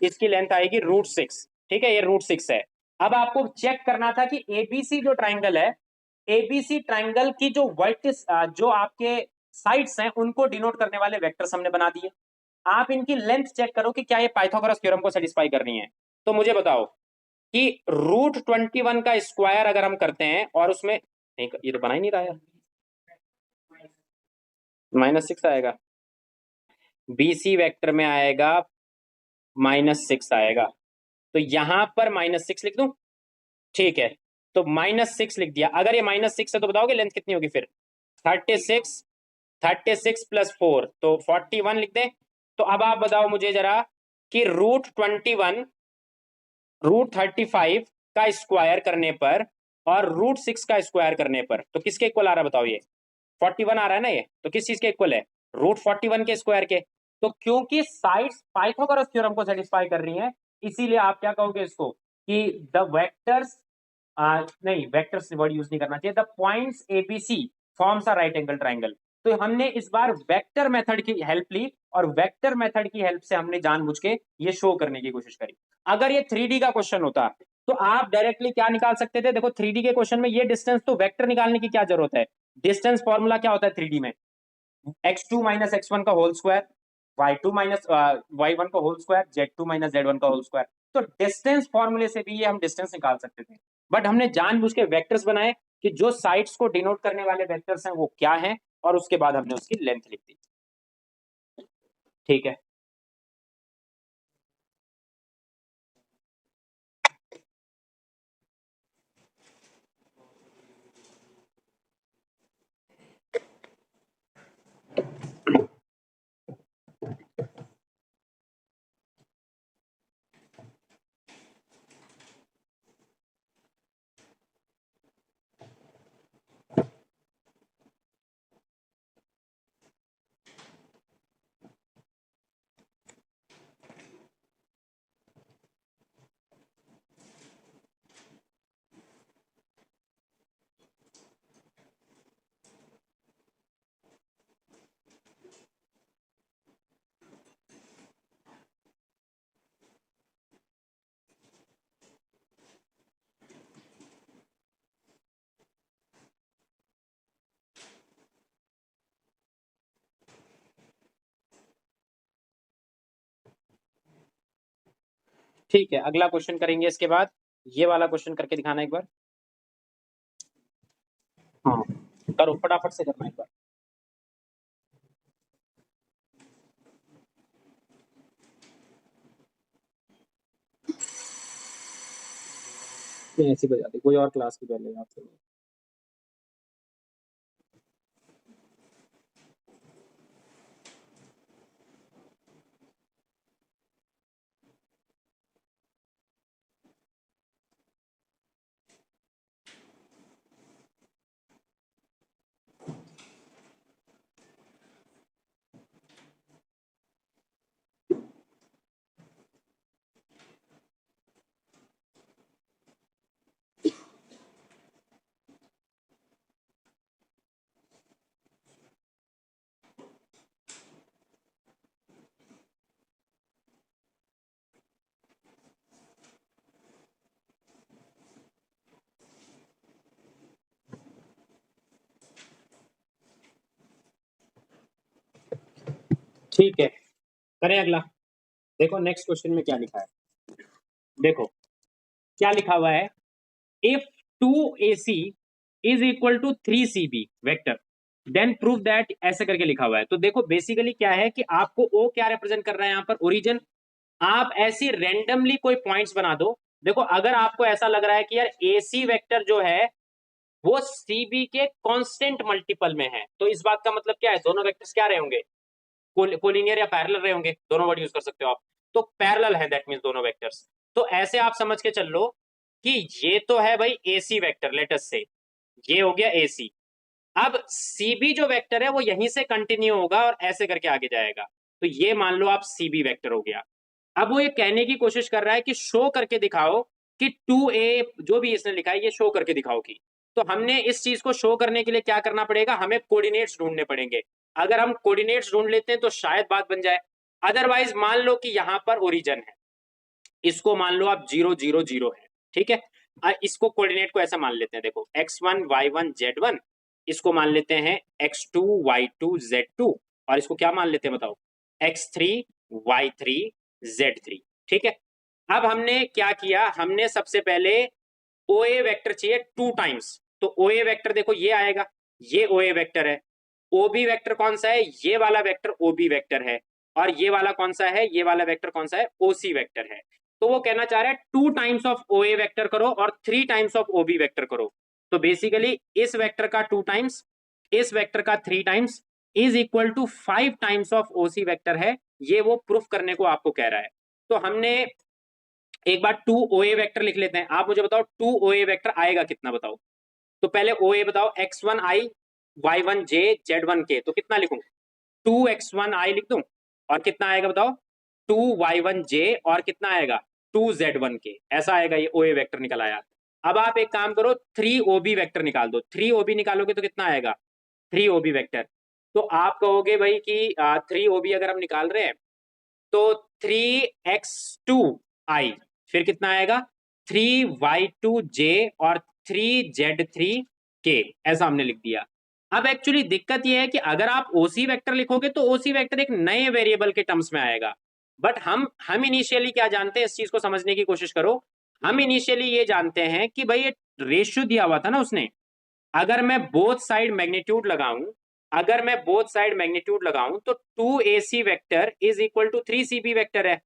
इसकी लेंथ आएगी √6, ठीक है, ये √6 है। अब आपको चेक करना था कि एबीसी जो ट्राइंगल है, एबीसी ट्राइंगल की जो वर्टिस, जो आपके साइड्स हैं उनको डिनोट करने वाले वेक्टर्स हमने बना दिए। आप इनकी लेंथ चेक करो कि क्या ये पाइथागोरस थ्योरम को सेटिस्फाई कर रही हैं। तो मुझे बताओ कि √21 का स्क्वायर अगर हम करते हैं और उसमें नहीं, ये तो बना ही नहीं रहा है, -6 आएगा, बीसी वेक्टर में आएगा -6 आएगा, तो यहां पर -6 लिख दूं, ठीक है। तो -6 लिख दिया। अगर ये -6 है तो बताओगे लेंथ कितनी होगी फिर, 36 36 + 4 तो 41 लिख दे। तो अब आप बताओ मुझे जरा कि √21 √35 का स्क्वायर करने पर और √6 का स्क्वायर करने पर तो किसके इक्वल आ रहा है बताओ। ये 41 आ रहा है ना, ये तो किस चीज के इक्वल है? √41 के स्क्वायर के। तो क्योंकि साइड्स पाइथागोरस थ्योरम को सेटिस्फाई कर रही हैं, इसीलिए आप क्या कहोगे इसको कि द वेक्टर्स, नहीं वेक्टर्स वर्ड यूज नहीं करना चाहिए, the points ABC forms a right angle triangle. तो हमने इस बार वेक्टर मेथड की हेल्प ली और वेक्टर मेथड की हेल्प से हमने जानबूझ के ये शो करने की कोशिश करी। अगर ये 3D का क्वेश्चन होता तो आप डायरेक्टली क्या निकाल सकते थे? देखो 3D के क्वेश्चन में ये डिस्टेंस तो वेक्टर निकालने की क्या जरूरत है? डिस्टेंस फॉर्मूला क्या होता है 3D में? x2 - x1 का होल स्क्वायर, y2 - y1 का होल स्क्वायर, z2 - z1 का होल स्क्वायर। तो डिस्टेंस फॉर्मूले से भी ये हम डिस्टेंस निकाल सकते थे, बट हमने जानबूझ के वेक्टर्स बनाए कि जो साइड्स को डिनोट करने वाले वेक्टर्स हैं वो क्या हैं, और उसके बाद हमने उसकी लेंथ लिख दी। ठीक है, ठीक है, अगला क्वेश्चन करेंगे इसके बाद। ये वाला क्वेश्चन करके दिखाना एक बार। हाँ करो, फटाफट से करना एक बार। नहीं ऐसी बजा दी, कोई और क्लास की पहले आपसे। ठीक है, करें अगला। देखो नेक्स्ट क्वेश्चन में क्या लिखा है, देखो क्या लिखा हुआ है। If 2AC is equal to 3CB vector then prove that, ऐसे करके लिखा हुआ है। तो देखो बेसिकली क्या है कि आपको ओ क्या रिप्रेजेंट कर रहा है यहाँ पर, ओरिजिन। आप ऐसी रेंडमली कोई पॉइंट्स बना दो। देखो अगर आपको ऐसा लग रहा है कि यार AC वेक्टर जो है वो CB के कांस्टेंट मल्टीपल में है, तो इस बात का मतलब क्या है, दोनों वेक्टर्स क्या रहे होंगे, कोलिनियर या पैरेलल रहे होंगे, दोनों वर्ड यूज कर सकते हो आप। तो पैरेलल है, दैट मींस दोनों वेक्टर्स। तो ऐसे आप समझ के चल लो कि ये तो है भाई AC वेक्टर, लेटस से ये हो गया AC। अब CB जो वेक्टर है वो यहीं से कंटिन्यू होगा और ऐसे करके आगे जाएगा, तो ये मान लो आप CB वेक्टर हो गया। अब वो ये कहने की कोशिश कर रहा है कि शो करके दिखाओ कि 2A जो भी इसने लिखा है ये शो करके दिखाओ कि। तो हमने इस चीज को शो करने के लिए क्या करना पड़ेगा, हमें कोऑर्डिनेट्स ढूंढने पड़ेंगे। अगर हम कोऑर्डिनेट्स ढूंढ लेते हैं तो शायद बात बन जाए। अदरवाइज मान लो कि यहां पर ओरिजिन है, इसको मान लो आप 0 0 0 है, ठीक है। इसको कोऑर्डिनेट को ऐसा मान लेते हैं, देखो x1 y1 z1, इसको मान लेते हैं x2 y2 z2, और इसको क्या मान लेते हैं बताओ, x3 y3 z3, ठीक है। अब हमने क्या किया, हमने सबसे पहले OA वेक्टर चाहिए 2 टाइम्स। तो OA वेक्टर देखो ये आएगा, ये OA वेक्टर है। OB वेक्टर कौन सा है, ये वाला वेक्टर OB वेक्टर है। और ये वाला कौन सा है, ये वाला वेक्टर कौन सा है, OC वेक्टर है। तो वो कहना चाह रहा है 2 टाइम्स ऑफ OA वेक्टर करो और 3 टाइम्स ऑफ OB वेक्टर करो। तो बेसिकली इस वेक्टर का 2 टाइम्स, इस वेक्टर का 3 times, is equal to 5 times of OC vector है, ये वो प्रूफ करने को आपको कह रहा है। तो हमने एक बार 2 ओए वेक्टर लिख लेते हैं। आप मुझे बताओ 2 ओए वेक्टर आएगा कितना, बताओ। तो पहले ओए बताओ, x1i y1j z1k, तो कितना लिखूं? 2x1i लिख दूं और कितना आएगा बताओ? 2y1j और कितना आएगा? 2z1k, ऐसा आएगा, ये ओए वेक्टर निकल आया। अब आप एक काम करो, 3ob वेक्टर निकाल दो। 3ob निकालोगे तो कितना आएगा? 3ob vector. तो आप कहोगे भाई कि 3ob अगर हम निकाल रहे हैं तो 3x2i, फिर कितना आएगा? 3y2j और 3z3k, ऐसा हमने लिख दिया। अब एक्चुअली दिक्कत यह है कि अगर आप ओसी वेक्टर लिखोगे तो ओसी वेक्टर एक नए वेरिएबल के टर्म्स में आएगा। बट हम इनिशियली क्या जानते हैं, इस चीज को समझने की कोशिश करो। हम इनिशियली ये जानते हैं कि भाई ये रेशियो दिया हुआ था ना उसने, अगर मैं बोथ साइड मैग्नीट्यूड लगाऊं, अगर मैं बोथ साइड मैग्नीट्यूड लगाऊं तो 2ac vector is equal to 3cb vector है।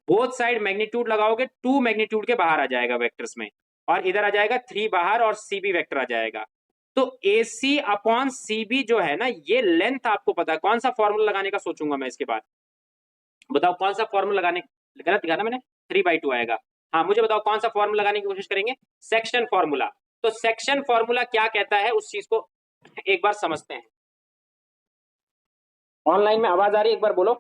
बोथ साइड मैग्नीट्यूड लगाओगे 2 मैग्नीट्यूड के बाहर आ जाएगा वेक्टर्स में, और इधर आ जाएगा 3 बाहर और cb वेक्टर आ जाएगा। तो ac अपॉन cb जो है ना, ये लेंथ आपको पता है। कौन सा फॉर्मूला लगाने का सोचूंगा मैं इसके बाद, बताओ कौन सा फॉर्मूला लगाने? गलत दिखा ना मैंने, 3/2 आएगा। हाँ मुझे बताओ कौन सा फॉर्मूला लगाने की कोशिश करेंगे? Section formula. तो सेक्शन फॉर्मूला क्या कहता है उस चीज को एक बार समझते हैं। ऑनलाइन में आवाज आ रही है, एक बार बोलो।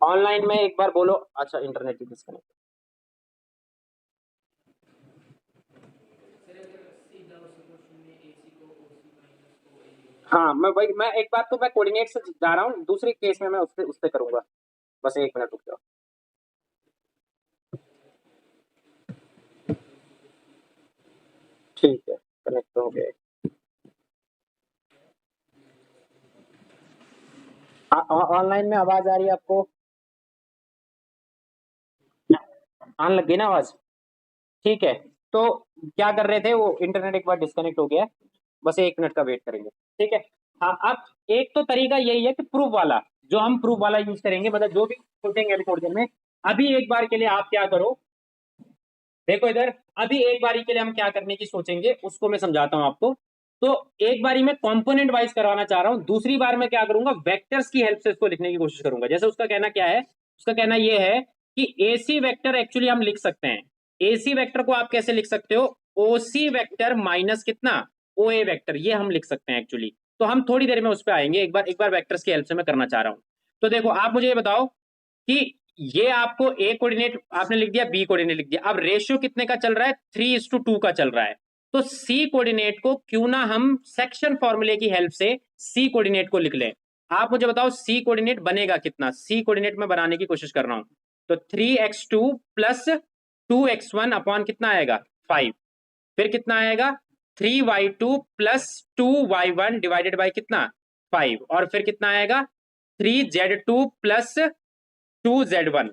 ऑनलाइन में एक बार बोलो। अच्छा, इंटरनेट की डिस्कनेक्ट। हाँ मैं एक बात तो मैं कोऑर्डिनेट से जा रहा हूँ, दूसरे केस में मैं उससे उससे करूंगा। बस 1 मिनट रुक जाओ। ठीक है, कनेक्ट तो हो गया। ऑनलाइन में आवाज आ रही है आपको? आने लग गई ना आवाज? ठीक है। तो क्या कर रहे थे, वो इंटरनेट एक बार डिस्कनेक्ट हो गया, बस 1 मिनट का वेट करेंगे। ठीक है। हाँ, अब एक तो तरीका यही है कि प्रूफ वाला, जो हम प्रूफ वाला यूज करेंगे, मतलब जो भी सोचेंगे अभी थोड़ी देर में। अभी एक बार के लिए आप क्या करो, देखो इधर, अभी एक बारी के लिए हम क्या करने की सोचेंगे उसको मैं समझाता हूं आपको। तो एक बारी मैं कंपोनेंट वाइज करवाना चाह रहा हूं, दूसरी बार मैं क्या करूंगा, वेक्टर्स की हेल्प से इसको लिखने की कोशिश करूंगा। जैसे उसका कहना क्या है, उसका कहना यह है कि एसी वेक्टर एक्चुअली हम लिख सकते हैं। एसी वेक्टर को आप कैसे लिख सकते हो? ओसी वेक्टर माइनस कितना, ओए वेक्टर, ये हम लिख सकते हैं एक्चुअली। तो हम थोड़ी देर में उस पर आएंगे, एक बार वेक्टर्स की हेल्प से मैं करना चाह रहा हूं। तो देखो आप मुझे ये बताओ कि ये आपको ए कोऑर्डिनेट आपने लिख दिया, बी कोऑर्डिनेट लिख दिया। अब रेशियो कितने का चल रहा है? 3:2 का चल रहा है। तो सी कोऑर्डिनेट को क्यों ना हम सेक्शन फॉर्मूले की हेल्प से सी कोऑर्डिनेट को लिख लें। आप मुझे बताओ सी कोऑर्डिनेट बनेगा कितना? सी कोऑर्डिनेट में बनाने की कोशिश कर रहा हूं। तो 3x2 प्लस 2x1 अपॉन कितना आएगा? 5। फिर कितना आएगा? 3y2 plus 2y1 divided by कितना? 5। और फिर कितना आएगा? 3z2 प्लस 2z1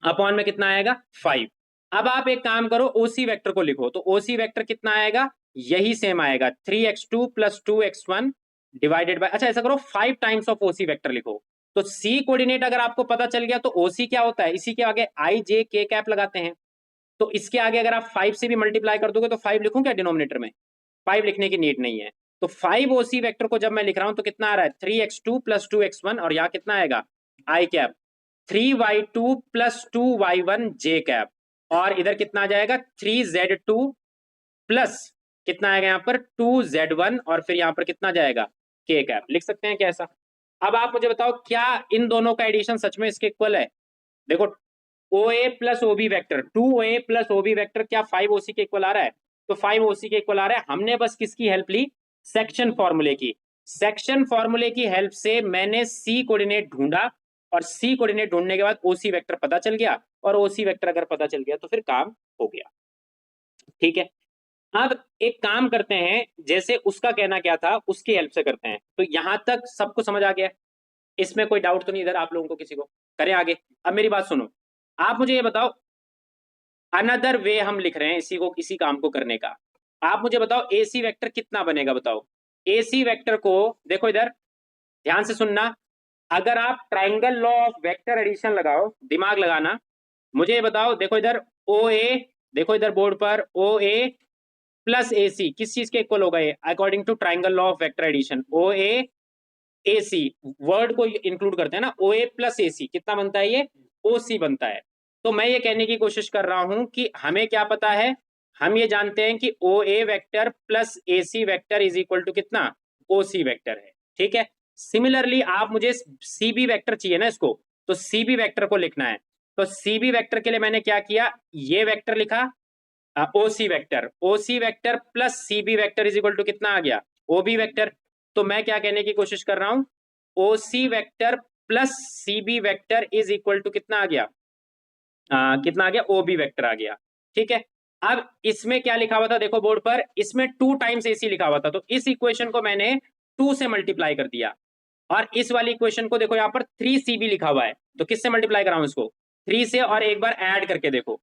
अपॉन में कितना आएगा? 5। अब आप एक काम करो, ओसी वेक्टर को लिखो। तो ओसी वेक्टर कितना आएगा? यही सेम आएगा, 3x2 plus 2x1 divided by, अच्छा ऐसा करो 5 टाइम्स ऑफ ओसी वेक्टर लिखो। तो सी कोऑर्डिनेट अगर आपको पता चल गया तो ओसी क्या होता है, इसी के आगे आई जे के कैप लगाते हैं। तो इसके आगे अगर आप 5 से भी मल्टीप्लाई कर दोगे तो 5 लिखूं क्या डिनोमिनेटर में? 5 लिखने की नीड नहीं है। तो 5 ओसी वेक्टर को जब मैं लिख रहा हूं तो कितना आ रहा है? 3x2 प्लस 2x1, और यहाँ कितना आएगा? आई कैप 3y2 प्लस 2y1 जे कैप, और इधर कितना आ जाएगा? 3z2 प्लस कितना आएगा यहाँ पर? 2z1, और फिर यहाँ पर कितना जाएगा? के कैप। लिख सकते हैं क्या ऐसा? अब आप मुझे बताओ क्या इन दोनों का एडिशन सच में इसके इक्वल है? देखो OA plus OB vector, 2A plus OB vector क्या 5OC के इक्वल आ रहा है? तो 5OC के इक्वल आ रहा है। हमने बस किसकी हेल्प ली? सेक्शन फॉर्मूले की। सेक्शन फॉर्मूले की हेल्प से मैंने सी कोऑर्डिनेट ढूंढा, और सी कोऑर्डिनेट ढूंढने के बाद OC वेक्टर पता चल गया, और OC वेक्टर अगर पता चल गया तो फिर काम हो गया। ठीक है। अब एक काम करते हैं, जैसे उसका कहना क्या था उसकी हेल्प से करते हैं। तो यहां तक सबको समझ आ गया? इसमें कोई डाउट तो नहीं इधर आप लोगों को, किसी को? करें आगे? अब मेरी बात सुनो, आप मुझे ये बताओ, अनदर वे हम लिख रहे हैं इसी काम को करने का। आप मुझे बताओ एसी वेक्टर कितना बनेगा, बताओ। एसी वेक्टर को देखो इधर, ध्यान से सुनना। अगर आप triangle law of vector addition लगाओ, दिमाग लगाना, मुझे ये बताओ, देखो इधर ओ ए देखो इधर बोर्ड पर ओ ए प्लस ए सी किस चीज के इक्वल होगा ये, according to triangle law of vector addition, O A C word को इंक्लूड करते हैं ना, ओ ए प्लस ए सी कितना बनता है ये, ओ सी बनता है। तो मैं ये कहने की कोशिश कर रहा हूं कि हमें क्या पता है, हम ये जानते हैं कि O A vector plus A C vector is equal to कितना, ओ सी वेक्टर है, ठीक है। सिमिलरली आप मुझे सी बी वेक्टर चाहिए ना इसको, तो सी बी वेक्टर को लिखना है। तो सी बी वेक्टर के लिए मैंने क्या किया, ये वेक्टर लिखा O C vector plus C B vector is equal to कितना आ गया, ओ बी वेक्टर। तो मैं क्या कहने की कोशिश कर रहा हूं, O C vector plus C B vector is equal to कितना आ गया, कितना आ गया, ओ बी वेक्टर आ गया, ठीक है। अब इसमें क्या लिखा हुआ था देखो बोर्ड पर, इसमें 2 टाइम्स ए सी लिखा हुआ था, तो इस इक्वेशन को मैंने 2 से मल्टीप्लाई कर दिया, और इस वाली इक्वेशन को देखो यहाँ पर 3cb लिखा हुआ है, तो किससे मल्टीप्लाई कराऊं इसको, 3 से, और एक बार ऐड करके देखो।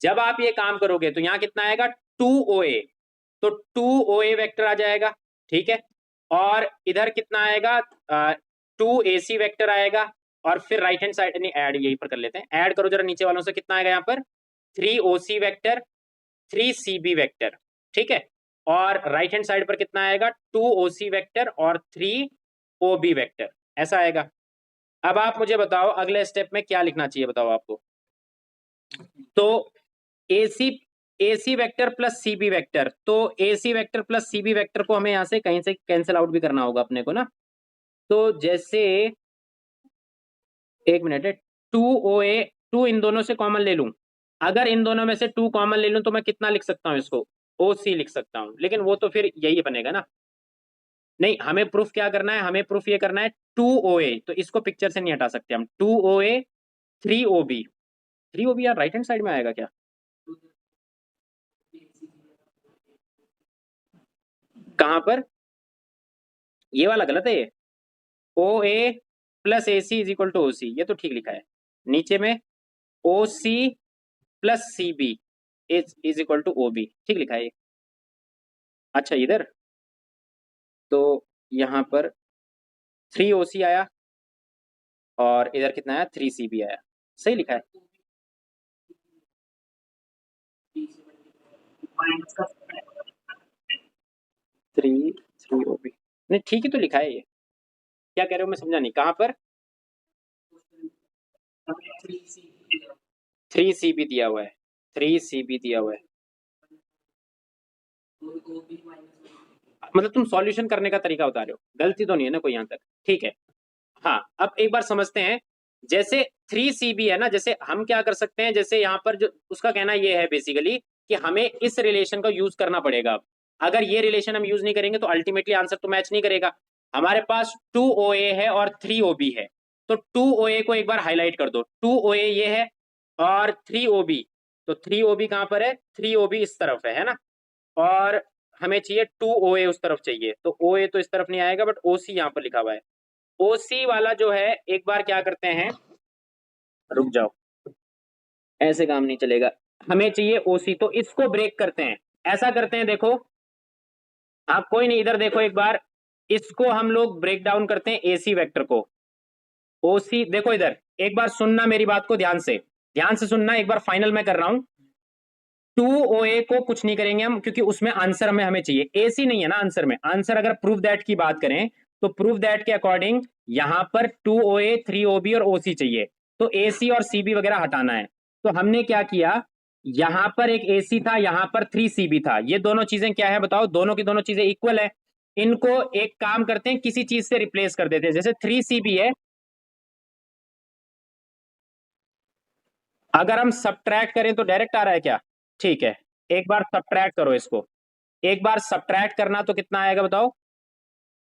जब आप ये काम करोगे तो यहाँ कितना आएगा, 2OA, तो 2OA वेक्टर आ जाएगा, ठीक है। और इधर कितना आएगा, 2AC वेक्टर आएगा, और फिर राइट हैंड साइड, नहीं ऐड यहीं पर कर लेते हैं, ऐड करो जरा नीचे वालों से, कितना आएगा यहाँ पर, 3OC वेक्टर 3CB वेक्टर, ठीक है। और राइट हैंड साइड पर कितना आएगा, 2OC वेक्टर और 3OB वेक्टर, ऐसा आएगा। अब आप मुझे बताओ अगले स्टेप में क्या लिखना चाहिए, बताओ आपको। तो AC vector plus CB vector, तो AC vector plus CB vector को हमें यहां से कहीं से कैंसिल आउट भी करना होगा अपने को ना। तो जैसे एक मिनट है, 2OA, 2 इन दोनों से कॉमन ले लूं, अगर इन दोनों में से 2 कॉमन ले लूं तो मैं कितना लिख सकता हूं इसको, OC लिख सकता हूं, लेकिन वो तो फिर यही बनेगा ना। नहीं, हमें प्रूफ क्या करना है, हमें प्रूफ ये करना है 2OA, तो इसको पिक्चर से नहीं हटा सकते हम, 2OA 3OB, 3OB यार राइट हैंड साइड में आएगा क्या, कहां पर, ये वाला गलत है, ये OA plus AC is equal to OC, ये तो ठीक लिखा है। नीचे में OC plus CB is equal to OB, ठीक लिखा है ये। अच्छा इधर तो यहाँ पर 3OC आया, और इधर कितना आया, 3CB आया, सही लिखा है। 3OB, नहीं ठीक ही तो लिखा है ये, क्या कह रहे हो मैं समझा नहीं, कहाँ पर 3CB दिया हुआ है, 3CB दिया हुआ है, मतलब तुम सॉल्यूशन करने का तरीका बता रहे हो, गलती तो नहीं है ना कोई यहाँ तक, ठीक है। हाँ अब एक बार समझते हैं, जैसे 3CB है ना, जैसे हम क्या कर सकते हैं, जैसे यहाँ पर जो उसका कहना ये है बेसिकली कि हमें इस रिलेशन का यूज करना पड़ेगा। अगर ये रिलेशन हम यूज नहीं करेंगे तो अल्टीमेटली आंसर तो मैच नहीं करेगा। हमारे पास 2OA है और 3OB है, तो 2OA को एक बार हाईलाइट कर दो, 2OA ये है, और 3OB, तो 3OB कहाँ पर है, 3OB इस तरफ है ना, और हमें चाहिए 2OA उस तरफ चाहिए, तो OA तो इस तरफ नहीं आएगा, बट OC यहाँ पर लिखा हुआ है। OC वाला जो है, एक बार क्या करते हैं, रुक जाओ, ऐसे काम नहीं चलेगा, हमें चाहिए OC, तो इसको ब्रेक करते हैं, ऐसा करते हैं, देखो आप कोई नहीं, इधर देखो एक बार, इसको हम लोग ब्रेक डाउन करते हैं AC वेक्टर को, OC देखो इधर, एक बार सुनना मेरी बात को ध्यान से सुनना, एक बार फाइनल में कर रहा हूं। 2OA को कुछ नहीं करेंगे हम, क्योंकि उसमें आंसर हमें चाहिए, AC नहीं है ना आंसर में, आंसर अगर प्रूफ दैट की बात करें तो प्रूफ दैट के अकॉर्डिंग यहां पर 2OA 3OB और OC चाहिए, तो AC और CB वगैरह हटाना है। तो हमने क्या किया, यहां पर एक AC था, यहां पर 3CB था, ये दोनों चीजें क्या है बताओ, दोनों की दोनों चीजें इक्वल है, इनको एक काम करते हैं, किसी चीज से रिप्लेस कर देते हैं, जैसे 3CB है, अगर हम सब्ट्रैक्ट करें तो डायरेक्ट आ रहा है क्या, ठीक है, एक बार सब्ट्रैक्ट करो इसको, एक बार सब्ट्रैक्ट करना तो कितना आएगा बताओ,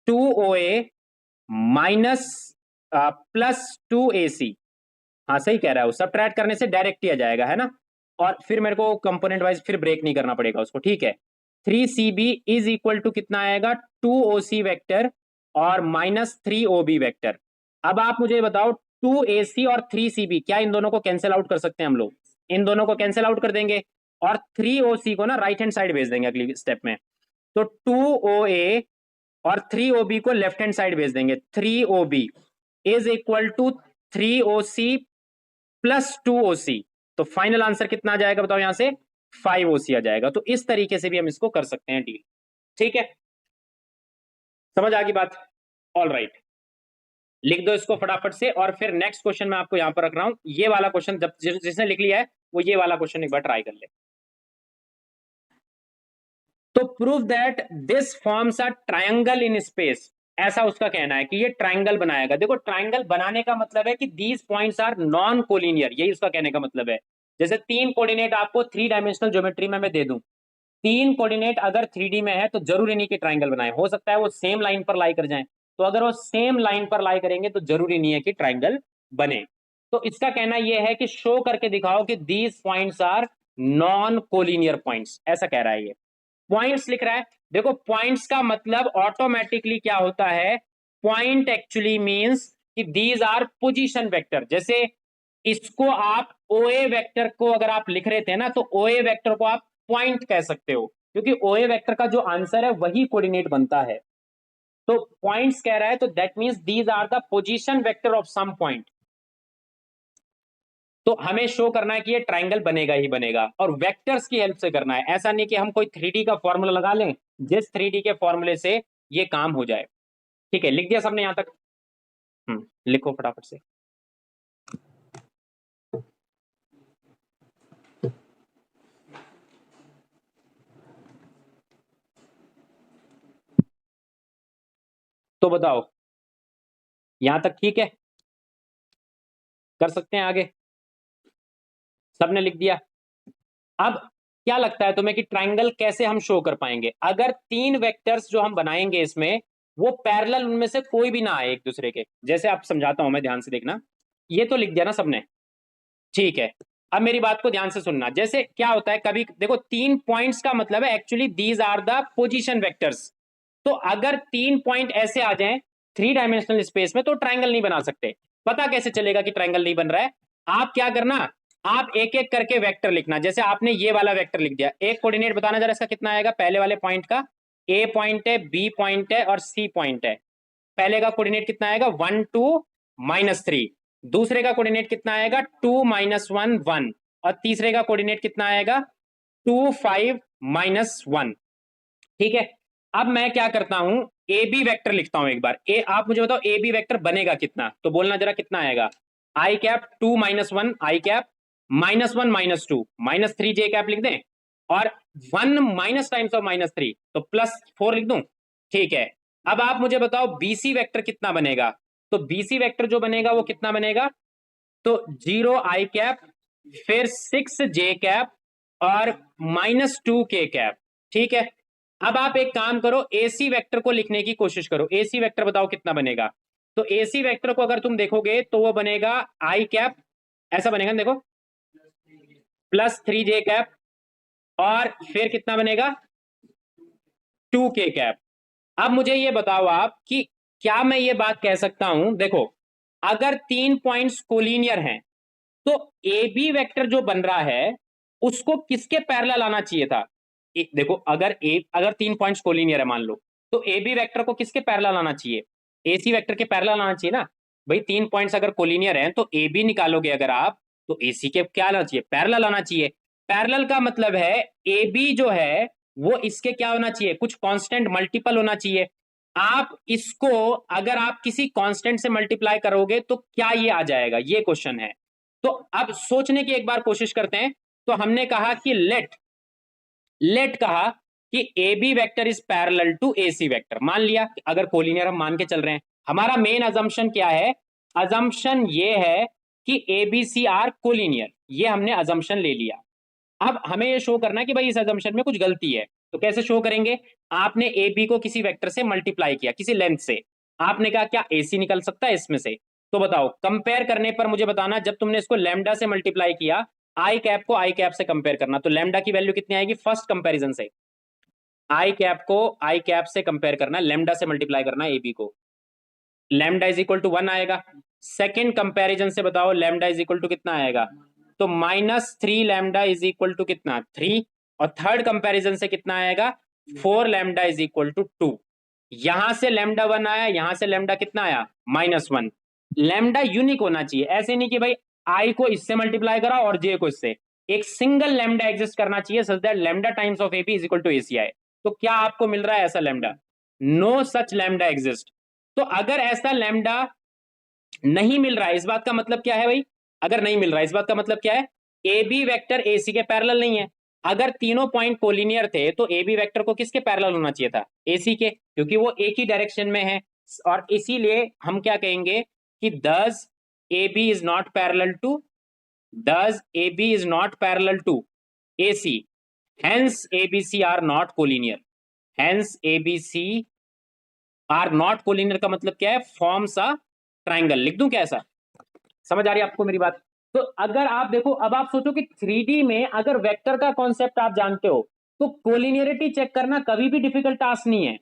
2OA माइनस प्लस 2AC, हाँ सही कह रहा है, वो सब्ट्रैक्ट करने से डायरेक्ट ही आ जाएगा, है ना, और फिर मेरे को कंपोनेंट वाइज फिर ब्रेक नहीं करना पड़ेगा उसको, ठीक है। 3CB इज इक्वल टू कितना आएगा, 2OC वेक्टर और माइनस 3OB वेक्टर। अब आप मुझे बताओ 2AC और 3CB, क्या इन दोनों को कैंसिल आउट कर सकते हैं हम लोग, इन दोनों को कैंसिल आउट कर देंगे, और 3OC को ना राइट हैंड साइड भेज देंगे अगली स्टेप में, तो 2OA और 3OB को लेफ्ट हैंड साइड भेज देंगे, 3OB is equal to 3OC plus 2OC, तो फाइनल आंसर कितना आ जाएगा बताओ यहां से, 5 OC आ जाएगा। तो इस तरीके से भी हम इसको कर सकते हैं डील। ठीक है, समझ आ गई बात? ऑल राइट, लिख दो इसको फटाफट से, और फिर नेक्स्ट क्वेश्चन मैं आपको यहां पर रख रहा हूं। ये वाला क्वेश्चन जब जिसने लिख लिया है वो ये वाला क्वेश्चन एक बार ट्राई कर ले। तो prove that this forms a triangle in space, ऐसा उसका कहना है कि ये ट्रायंगल बनाएगा। देखो ट्रायंगल बनाने का मतलब है कि these points are non collinear, यही उसका कहने का मतलब है। जैसे 3 कोऑर्डिनेट आपको 3 डायमेंशनल ज्योमेट्री में मैं दे दूं, 3 कोऑर्डिनेट अगर 3D में है तो जरूरी नहीं कि ट्रायंगल बनाए, हो सकता है वो सेम लाइन पर लाई कर जाए। तो अगर वो सेम लाइन पर लाई करेंगे तो जरूरी नहीं है कि ट्रायंगल बने। तो इसका कहना यह है कि शो करके दिखाओ कि these points are non collinear points, ऐसा कह रहा है ये। पॉइंट्स लिख रहा है, देखो पॉइंट्स का मतलब ऑटोमेटिकली क्या होता है, पॉइंट एक्चुअली मींस कि दीज आर पोजीशन वेक्टर। जैसे इसको आप ओए वेक्टर को अगर आप लिख रहे थे ना, तो ओए वेक्टर को आप पॉइंट कह सकते हो, क्योंकि ओए वेक्टर का जो आंसर है वही कोऑर्डिनेट बनता है। तो पॉइंट्स कह रहा है, तो that means these are the position vector of some point. तो हमें शो करना है कि ये ट्रायंगल बनेगा ही बनेगा, और वेक्टर्स की हेल्प से करना है। ऐसा नहीं कि हम कोई 3D का फॉर्मूला लगा लें, जिस 3D के फॉर्मूले से ये काम हो जाए। ठीक है, लिख दिया सबने यहां तक? लिखो फटाफट से। तो बताओ यहां तक ठीक है, कर सकते हैं आगे? सबने लिख दिया? अब क्या लगता है तुम्हें कि ट्रायंगल कैसे हम शो कर पाएंगे? अगर 3 वेक्टर्स जो हम बनाएंगे इसमें वो पैरेलल उनमें से कोई भी ना आए एक दूसरे के। जैसे आप समझाता हूं मैं, ध्यान से देखना। ये तो लिख दिया ना सबने? ठीक है, अब मेरी बात को ध्यान से सुनना। जैसे क्या होता है, कभी देखो 3 पॉइंट्स का मतलब है actually these are the position vectors. तो अगर 3 पॉइंट ऐसे आ जाएं 3 डायमेंशनल स्पेस में तो ट्रायंगल नहीं बना सकते। पता कैसे चलेगा कि ट्रायंगल नहीं बन रहा है? आप क्या करना, आप एक एक करके वेक्टर लिखना। जैसे आपने ये वाला वेक्टर लिख दिया, एक कोऑर्डिनेट बताना जरा इसका कितना आएगा। पहले वाले पॉइंट का ए पॉइंट है, बी पॉइंट है और सी पॉइंट है। पहले का कोऑर्डिनेट कितना आएगा, 1 2 -3। दूसरे का कोऑर्डिनेट कितना आएगा, 2 -1 1। और तीसरे का कोऑर्डिनेट कितना आएगा, 2 5 -1। ठीक है, अब मैं क्या करता हूं, ए बी वेक्टर लिखता हूं एक बार। ए आप मुझे बताओ ए बी वेक्टर बनेगा कितना, तो बोलना जरा कितना आएगा। आई कैप 2 -1 आई कैप, -1 -2 -3 जे कैप लिख दें, और 1 माइनस टाइम्स ऑफ -3 तो +4 लिख दूं। ठीक है, अब आप मुझे बताओ बीसी वेक्टर कितना बनेगा। तो बीसी वेक्टर जो बनेगा वो कितना बनेगा, तो 0 आई कैप, फिर 6 जे कैप और -2 के कैप। ठीक है, अब आप एक काम करो, एसी वेक्टर को लिखने की कोशिश करो। एसी वेक्टर बताओ कितना बनेगा। तो एसी वेक्टर को अगर तुम देखोगे तो वो बनेगा आई कैप, ऐसा बनेगा ना, देखो +3 जे कैप, और फिर कितना बनेगा, 2 के कैप। अब मुझे ये बताओ आप कि क्या मैं ये बात कह सकता हूं, देखो अगर 3 पॉइंट्स कोलिनियर हैं तो ए बी वेक्टर जो बन रहा है उसको किसके पैरेलल आना चाहिए था। देखो अगर 3 पॉइंट्स कोलिनियर है मान लो, तो ए बी वेक्टर को किसके पैरेलल आना चाहिए, ए सी वेक्टर के पैरेलल आना चाहिए ना। भाई 3 पॉइंट्स अगर कोलिनियर हैं तो ए बी निकालोगे अगर आप, तो ए सी के क्या आना चाहिए, पैरेलल आना चाहिए। पैरेलल का मतलब है ए बी जो है वो इसके क्या होना चाहिए, कुछ कांस्टेंट मल्टीपल होना चाहिए। आप इसको अगर आप किसी कांस्टेंट से मल्टीप्लाई करोगे तो क्या ये आ जाएगा, ये क्वेश्चन है। तो अब सोचने की एक बार कोशिश करते हैं। तो हमने कहा कि लेट कहा कि A B vector is parallel to A C vector, मान लिया कि अगर कोलिनियर हम मान के चल रहे हैं। हमारा मेन अजम्पशन क्या है, अजम्पशन ये है कि A B C are collinear, ये हमने अजम्पशन ले लिया। अब हमें ये शो करना है कि भाई इस अजम्पशन में कुछ गलती है। तो कैसे शो करेंगे, आपने ए बी को किसी वेक्टर से मल्टीप्लाई किया, किसी लेंथ से। आपने कहा क्या ए सी निकल सकता है इसमें से। तो बताओ कंपेयर करने पर मुझे बताना, जब तुमने इसको लैम्डा से मल्टीप्लाई किया, आई कैप को आई कैप से कंपेयर करना, तो लैम्डा की वैल्यू कितनी आएगी फर्स्ट कंपेरिजन से। आई कैप को आई कैप से कंपेयर करना, लैम्डा से मल्टीप्लाई करना ए बी को, लैम्डा इज इक्वल टू 1 आएगा। सेकेंड कंपेरिजन से बताओ लैम्डा इज इक्वल टू कितना आएगा, तो -3 लैम्डा इज इक्वल टू कितना 3। और थर्ड कंपैरिजन से कितना आएगा 4 लैम्डा इज इक्वल टू 2। यहां से लैम्डा 1 आया, यहां से लैम्डा कितना आया -1। लैम्डा यूनिक होना चाहिए, ऐसे नहीं कि भाई आई को इससे मल्टीप्लाई करा और जे को इससे। एक सिंगल लैम्डा एग्जिस्ट करना चाहिए such that lambda times of AB is equal to ACI. तो क्या आपको मिल रहा है ऐसा lambda? No such lambda exist. तो अगर ऐसा लैम्डा नहीं मिल रहा है, इस बात का मतलब क्या है भाई? अगर नहीं मिल रहा है इस बात का मतलब क्या है? ए बी वेक्टर ए सी के पैरेलल नहीं है। अगर तीनों पॉइंट कोलिनियर थे तो ए बी वेक्टर को किसके पैरेलल होना चाहिए था? ए सी के, क्योंकि वो एक ही डायरेक्शन में है। और इसीलिए हम क्या कहेंगे कि thus A B is not parallel to, thus A B is not parallel to A C, hence A B C are not collinear. Hence A B C are not collinear का मतलब क्या है? Forms a triangle. लिख दूं क्या ऐसा? समझ आ रही है आपको मेरी बात? तो अगर आप देखो, अब आप सोचो कि 3D में अगर वेक्टर का कॉन्सेप्ट आप जानते हो तो कोलिनियरिटी चेक करना कभी भी डिफिकल्ट टास्क नहीं है।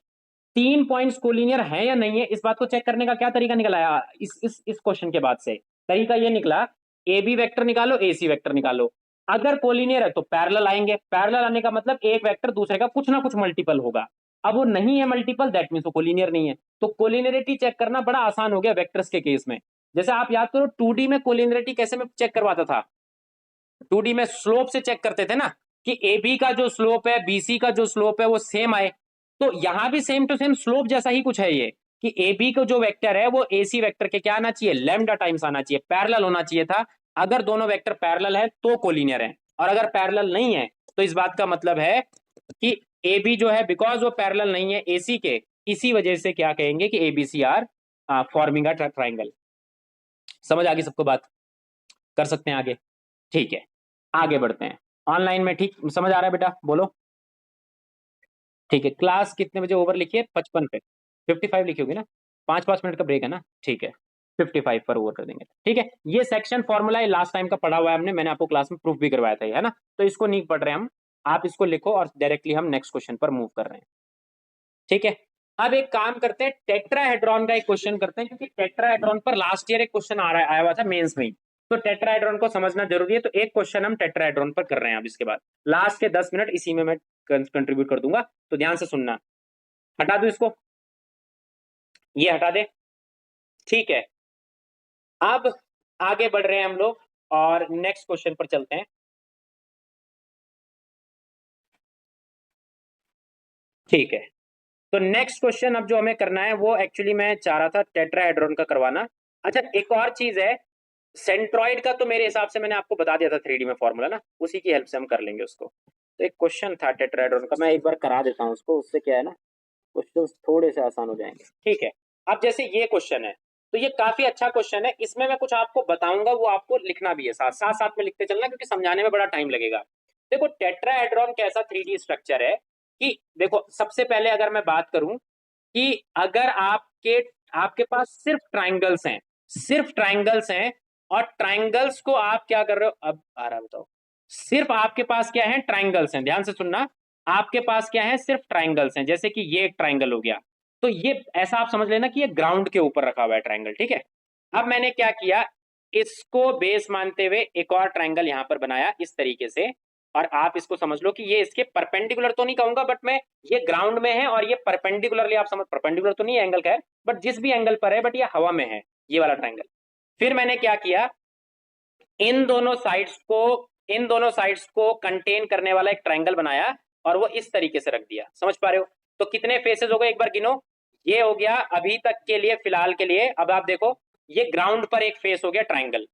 3 पॉइंट्स कोलिनियर है या नहीं है, इस बात को चेक करने का क्या तरीका निकला है इस क्वेश्चन के बाद से? तरीका ये निकला, ए बी वेक्टर निकालो, ए सी वेक्टर निकालो। अगर कोलिनियर है तो पैरेलल आएंगे, पैरेलल आने का मतलब एक वेक्टर दूसरे का कुछ ना कुछ मल्टीपल होगा। अब वो नहीं है मल्टीपल, दैट मीन्स वो कोलिनियर नहीं है। तो कोलिनियरिटी चेक करना बड़ा आसान हो गया वेक्टर्स के केस में। जैसे आप याद करो 2D में कोलिनियरिटी कैसे मैं चेक करवाता था? 2D में स्लोप से चेक करते थे ना, कि ए बी का जो स्लोप है बी सी का जो स्लोप है वो सेम आए। तो यहां भी सेम टू सेम स्लोप जैसा ही कुछ है ये, कि ए बी का जो वेक्टर है वो ए सी वेक्टर के क्या आना चाहिए? लैम्डा टाइम्स आना चाहिए, पैरेलल होना चाहिए था। अगर दोनों वेक्टर पैरेलल है तो कोलिनियर है, और अगर पैरेलल नहीं है तो इस बात का मतलब है कि ए बी जो है, बिकॉज वो पैरेलल नहीं है ए सी के, इसी वजह से क्या कहेंगे कि A B C are forming a triangle. समझ आ गई सबको बात? कर सकते हैं आगे? ठीक है, आगे बढ़ते हैं। ऑनलाइन में ठीक समझ आ रहा है बेटा? बोलो। ठीक है, क्लास कितने बजे ओवर लिखिए? 55 पे। 55 लिखी होगी ना? 5-5 मिनट का ब्रेक है ना? ठीक है, 55 पर ओवर कर देंगे। ठीक है, ये सेक्शन फॉर्मूला लास्ट टाइम का पढ़ा हुआ है हमने, मैंने आपको क्लास में प्रूफ भी करवाया था, है ना? तो इसको नहीं पढ़ रहे हम, आप इसको लिखो और डायरेक्टली हम नेक्स्ट क्वेश्चन पर मूव कर रहे हैं। ठीक है, अब एक काम करते हैं, टेट्राहेड्रॉन का एक क्वेश्चन करते हैं, क्योंकि टेट्राहेड्रॉन पर लास्ट ईयर एक क्वेश्चन आया हुआ था मेंस में ही। तो टेट्राहेड्रॉन को समझना जरूरी है, तो एक क्वेश्चन हम टेट्राहेड्रॉन पर कर रहे हैं अब। इसके बाद लास्ट के 10 मिनट इसी में मैं कंट्रीब्यूट कर दूंगा, तो ध्यान से सुनना। हटा दो इसको, ये हटा दे। ठीक है, अब आगे बढ़ रहे हैं हम लोग और नेक्स्ट क्वेश्चन पर चलते हैं। ठीक है, तो नेक्स्ट क्वेश्चन अब जो हमें करना है वो एक्चुअली मैं चाह रहा था टेट्राहेड्रॉन का करवाना। अच्छा, एक और चीज है, सेंट्रॉइड का तो मेरे हिसाब से मैंने आपको बता दिया था 3D में फॉर्मूला ना, उसी की हेल्प से हम कर लेंगे उसको। तो एक क्वेश्चन था टेट्राहेड्रॉन का, मैं एक बार करा देता हूँ उसको, उससे क्या है ना, क्वेश्चन थोड़े से आसान हो जाएंगे। ठीक है, अब जैसे ये क्वेश्चन है, तो ये काफी अच्छा क्वेश्चन है, इसमें मैं कुछ आपको बताऊंगा, वो आपको लिखना भी है, साथ साथ साथ में लिखते चलना, क्योंकि समझाने में बड़ा टाइम लगेगा। देखो टेट्राहेड्रॉन कैसा 3D स्ट्रक्चर है, कि देखो सबसे पहले अगर मैं बात करूं कि अगर आपके आपके पास सिर्फ ट्राइंगल्स हैं, सिर्फ ट्राइंगल्स हैं, और ट्राइंगल्स को आप क्या कर रहे हो, अब आ रहा बताओ, सिर्फ आपके पास क्या है? ट्राइंगल्स हैं। ध्यान से सुनना, आपके पास क्या है? सिर्फ ट्राइंगल्स हैं। जैसे कि ये एक ट्राइंगल हो गया, तो ये ऐसा आप समझ लेना कि ये ग्राउंड के ऊपर रखा हुआ है ट्राइंगल। ठीक है, अब मैंने क्या किया, इसको बेस मानते हुए एक और ट्राइंगल यहां पर बनाया इस तरीके से, और आप इसको समझ लो कि ये इसके परपेंडिकुलर तो नहीं कहूंगा, बट मैं, ये ग्राउंड में है और ये परपेंडिकुलरली, आप समझ, परपेंडिकुलर तो नहीं है एंगल का है, बट जिस भी एंगल पर है, बट ये हवा में है, ये वाला ट्राइंगल। फिर मैंने क्या किया, इन दोनों साइड्स को इन दोनों साइड्स को कंटेन करने वाला एक ट्राइंगल बनाया, और वो इस तरीके से रख दिया। समझ पा रहे हो? तो कितने फेसेस हो गए, एक बार गिनो। ये हो गया अभी तक के लिए, फिलहाल के लिए। अब आप देखो, ये ग्राउंड पर एक फेस हो गया ट्राइंगल,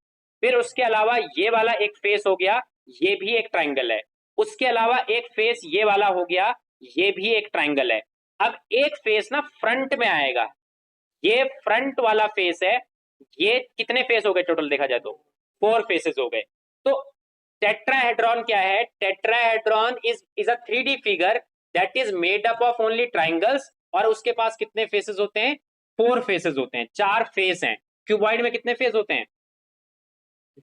फिर उसके अलावा ये वाला एक फेस हो गया, ये भी एक ट्राइंगल है। उसके अलावा एक फेस ये वाला हो गया, ये भी एक ट्राइंगल है। अब एक फेस ना फ्रंट में आएगा, ये फ्रंट वाला फेस है। ये कितने फेस हो गए टोटल देखा जाए तो? 4 फेसेस हो गए। तो टेट्राहेड्रॉन क्या है? Tetrahedron is a 3D figure that is made up of only triangles, और उसके पास कितने फेसेस होते हैं? 4 फेसेस होते हैं, 4 फेस हैं। क्यूबॉइड में कितने फेस होते हैं?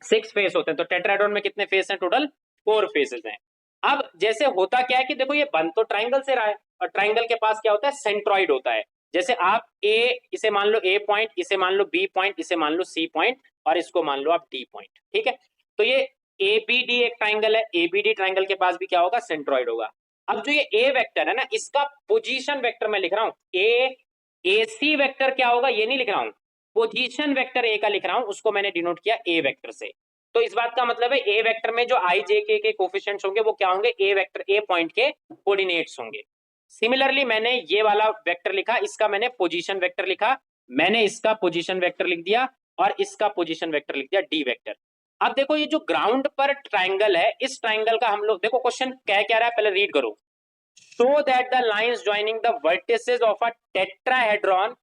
6 फेस होते हैं। तो टेट्राहेड्रॉन में कितने फेस हैं टोटल? 4 फेसेस हैं। अब जैसे होता क्या है कि देखो, ये बन तो ट्राइंगल से रहा है, और ट्राइंगल के पास क्या होता है? सेंट्रॉइड होता है। जैसे आप इसे मान लो ए पॉइंट, इसे मान लो बी पॉइंट, इसे मान लो सी पॉइंट, और इसको मान लो आप डी पॉइंट। ठीक है, तो ये ए बी डी एक ट्राइंगल है, ए बी डी ट्राइंगल के पास भी क्या होगा? सेंट्रॉइड होगा। अब जो ये ए वेक्टर है ना, इसका पोजीशन वेक्टर मैं लिख रहा हूं, ए सी वेक्टर क्या होगा ये नहीं लिख रहा हूं, पोजीशन वेक्टर ए का लिख रहा हूं, उसको मैंने डिनोट किया ए वेक्टर से। तो इस बात का मतलब है ए वेक्टर में जो आई जे के कोफिशिएंट्स होंगे वो क्या होंगे, ए वेक्टर ए पॉइंट के कोऑर्डिनेट्स होंगे। सिमिलरली मैंने ये वाला वेक्टर लिखा, इसका मैंने पोजीशन वेक्टर लिखा, मैंने इसका पोजीशन वेक्टर लिख दिया और इसका पोजीशन वेक्टर लिख दिया डी वेक्टर। अब देखो ये जो ग्राउंड पर ट्राइंगल है, इस ट्राइंगल का हम लोग देखो क्वेश्चन क्या रहा है, पहले रीड करो। Show that the lines joining the vertices of a tetrahedron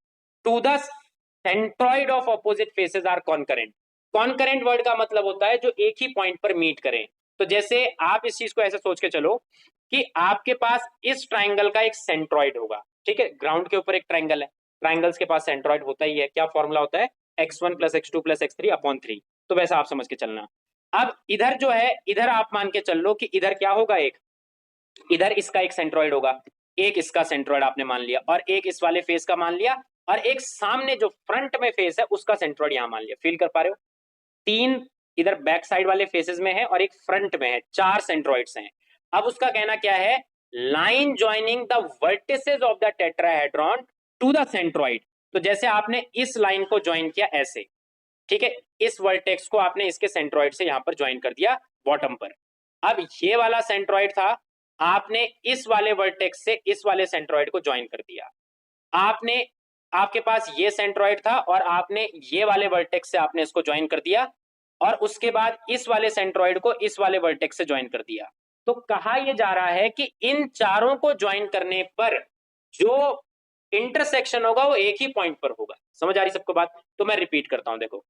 to the centroid of opposite faces are concurrent. Concurrent word का मतलब होता है जो एक ही पॉइंट पर मीट करें। तो जैसे आप इस चीज को ऐसे सोच के चलो कि आपके पास इस ट्राइंगल का एक सेंट्रॉइड होगा, ठीक है, ग्राउंड के ऊपर एक ट्राइंगल है, ट्राइंगल्स के पास सेंट्रॉइड होता ही है, क्या फॉर्मूला होता है, x1 + x2 + x3 अपॉन 3। तो वैसा आप समझ के चलना। अब इधर जो है, इधर आप मान के चल लो कि इधर क्या होगा, एक इधर इसका एक सेंट्रॉइड होगा, एक इसका सेंट्रॉइड आपने मान लिया, और एक इस वाले फेस का मान लिया, और एक सामने जो फ्रंट में फेस है उसका सेंट्रॉइड यहां मान लिया। फील कर पा रहे हो, तीन इधर बैक साइड वाले फेसेस में है और एक फ्रंट में है, 4 सेंट्रॉइड्स हैं। अब उसका कहना क्या है, line joining the vertices of the tetrahedron to the centroid. तो जैसे आपने इस लाइन को ज्वाइन किया ऐसे, ठीक है, इस वर्टेक्स को आपने इसके सेंट्रॉइड से यहां पर ज्वाइन कर दिया बॉटम पर। अब ये वाला सेंट्रॉइड था, आपने इस वाले वर्टेक्स से इस वाले सेंट्रॉइड को ज्वाइन कर दिया। आपने आपके पास ये सेंट्रॉइड था और आपने ये वाले वर्टेक्स से आपने इसको ज्वाइन कर दिया, और उसके बाद इस वाले सेंट्रॉइड को इस वाले वर्टेक्स से ज्वाइन कर दिया। तो कहा यह जा रहा है कि इन चारों को ज्वाइन करने पर जो इंटरसेक्शन होगा वो एक ही पॉइंट पर होगा। समझ आ रही सबको बात? तो मैं रिपीट करता हूं, देखो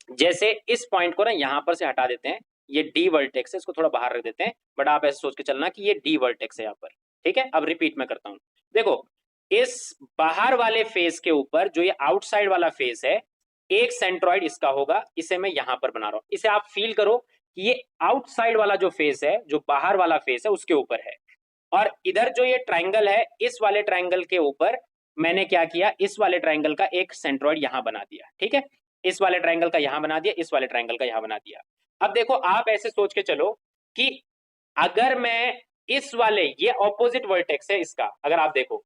जैसे इस पॉइंट को ना यहां पर से हटा देते हैं, ये डी वर्टेक्स है, इसको थोड़ा बाहर रख देते हैं, बट आप ऐसे सोच के चलना कि ये डी वर्टेक्स है यहां पर, ठीक है। अब रिपीट मैं करता हूं, देखो इस बाहर वाले फेस के ऊपर जो ये आउटसाइड वाला फेस है, एक सेंट्रॉइड इसका होगा, इसे मैं यहां पर बना रहा हूं। इसे आप फील करो कि ये आउटसाइड वाला जो फेस है, जो बाहर वाला फेस है उसके ऊपर है, और इधर जो ये ट्राइंगल है, इस वाले ट्राइंगल के ऊपर मैंने क्या किया, इस वाले ट्राइंगल का एक सेंट्रॉइड यहां बना दिया, ठीक है, इस वाले ट्राइंगल का यहां बना दिया, इस वाले ट्राइंगल का यहां बना दिया। अब देखो आप ऐसे सोच के चलो कि अगर मैं इस वाले, ये ऑपोजिट वर्टेक्स है इसका, अगर आप देखो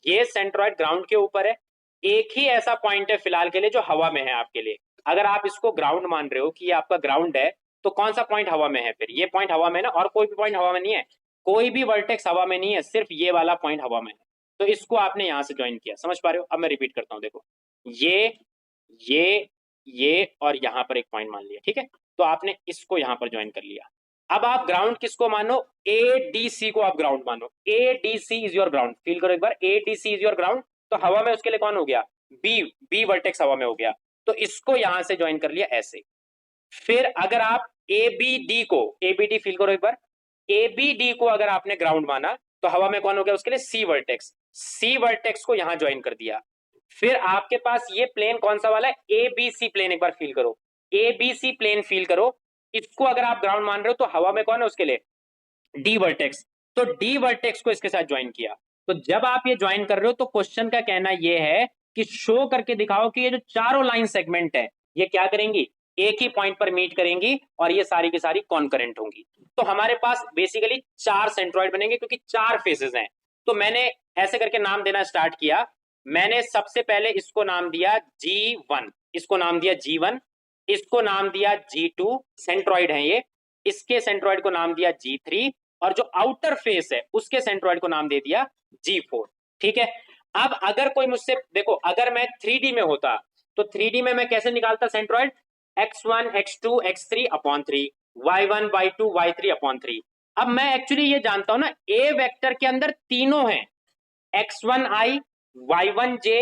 ये सेंट्रॉइड ग्राउंड के ऊपर है, एक ही ऐसा पॉइंट है फिलहाल के लिए जो हवा में है आपके लिए। अगर आप इसको ग्राउंड मान रहे हो कि ये आपका ग्राउंड है, तो कौन सा पॉइंट हवा में है, फिर ये पॉइंट हवा में ना, और कोई भी पॉइंट हवा में नहीं है, कोई भी वर्टेक्स हवा में नहीं है, सिर्फ ये वाला पॉइंट हवा में है। तो इसको आपने यहां से ज्वाइन किया, समझ पा रहे हो? अब मैं रिपीट करता हूं, देखो ये ये और यहां पर एक पॉइंट मान लिया, ठीक है, तो आपने इसको यहां पर ज्वाइन कर लिया। अब आप ग्राउंड किसको मानो, ए डी सी को आप ग्राउंड मानो, A D C is your ground. Feel करो एक बार, A D C is your ground. तो हवा में उसके लिए कौन हो गया, बी वर्टेक्स हवा में हो गया, तो इसको यहां से ज्वाइन कर लिया ऐसे। फिर अगर आप ए बी डी को, ए बी डी फील करो एक बार, ए बी डी को अगर आपने ग्राउंड माना तो हवा में कौन हो गया उसके लिए, सी वर्टेक्स, सी वर्टेक्स को यहां ज्वाइन कर दिया। फिर आपके पास ये प्लेन कौन सा वाला है, ए बी सी प्लेन, एक बार फील करो, A B C plane feel करो, इसको अगर आप ग्राउंड मान रहे हो तो हवा में कौन है उसके लिए, डी वर्टेक्स, तो डी वर्टेक्स को इसके साथ ज्वाइन किया। तो जब आप ये ज्वाइन कर रहे हो तो क्वेश्चन का कहना ये है कि शो करके दिखाओ कि ये जो चारों लाइन सेगमेंट है ये क्या करेंगी, एक ही पॉइंट पर मीट करेंगी, और ये सारी की सारी कॉन्करेंट होंगी। तो हमारे पास बेसिकली 4 सेंट्रॉइड बनेंगे क्योंकि 4 फेसेस हैं। तो मैंने ऐसे करके नाम देना स्टार्ट किया। मैंने सबसे पहले इसको नाम दिया G1, इसको नाम दिया G1, इसको नाम दिया G2, सेंट्रॉइड है ये, इसके सेंट्रॉइड को नाम दिया G3, और जो आउटर फेस है उसके सेंट्रॉइड को नाम दे दिया G4, ठीक है। अब अगर कोई मुझसे, देखो अगर मैं 3D में होता तो 3D में मैं कैसे निकालता centroid, x1 x2 x3 upon 3, y1 y2 y3 upon 3। अब मैं एक्चुअली ये जानता हूं ना, ए वेक्टर के अंदर तीनों हैं, x1i y1j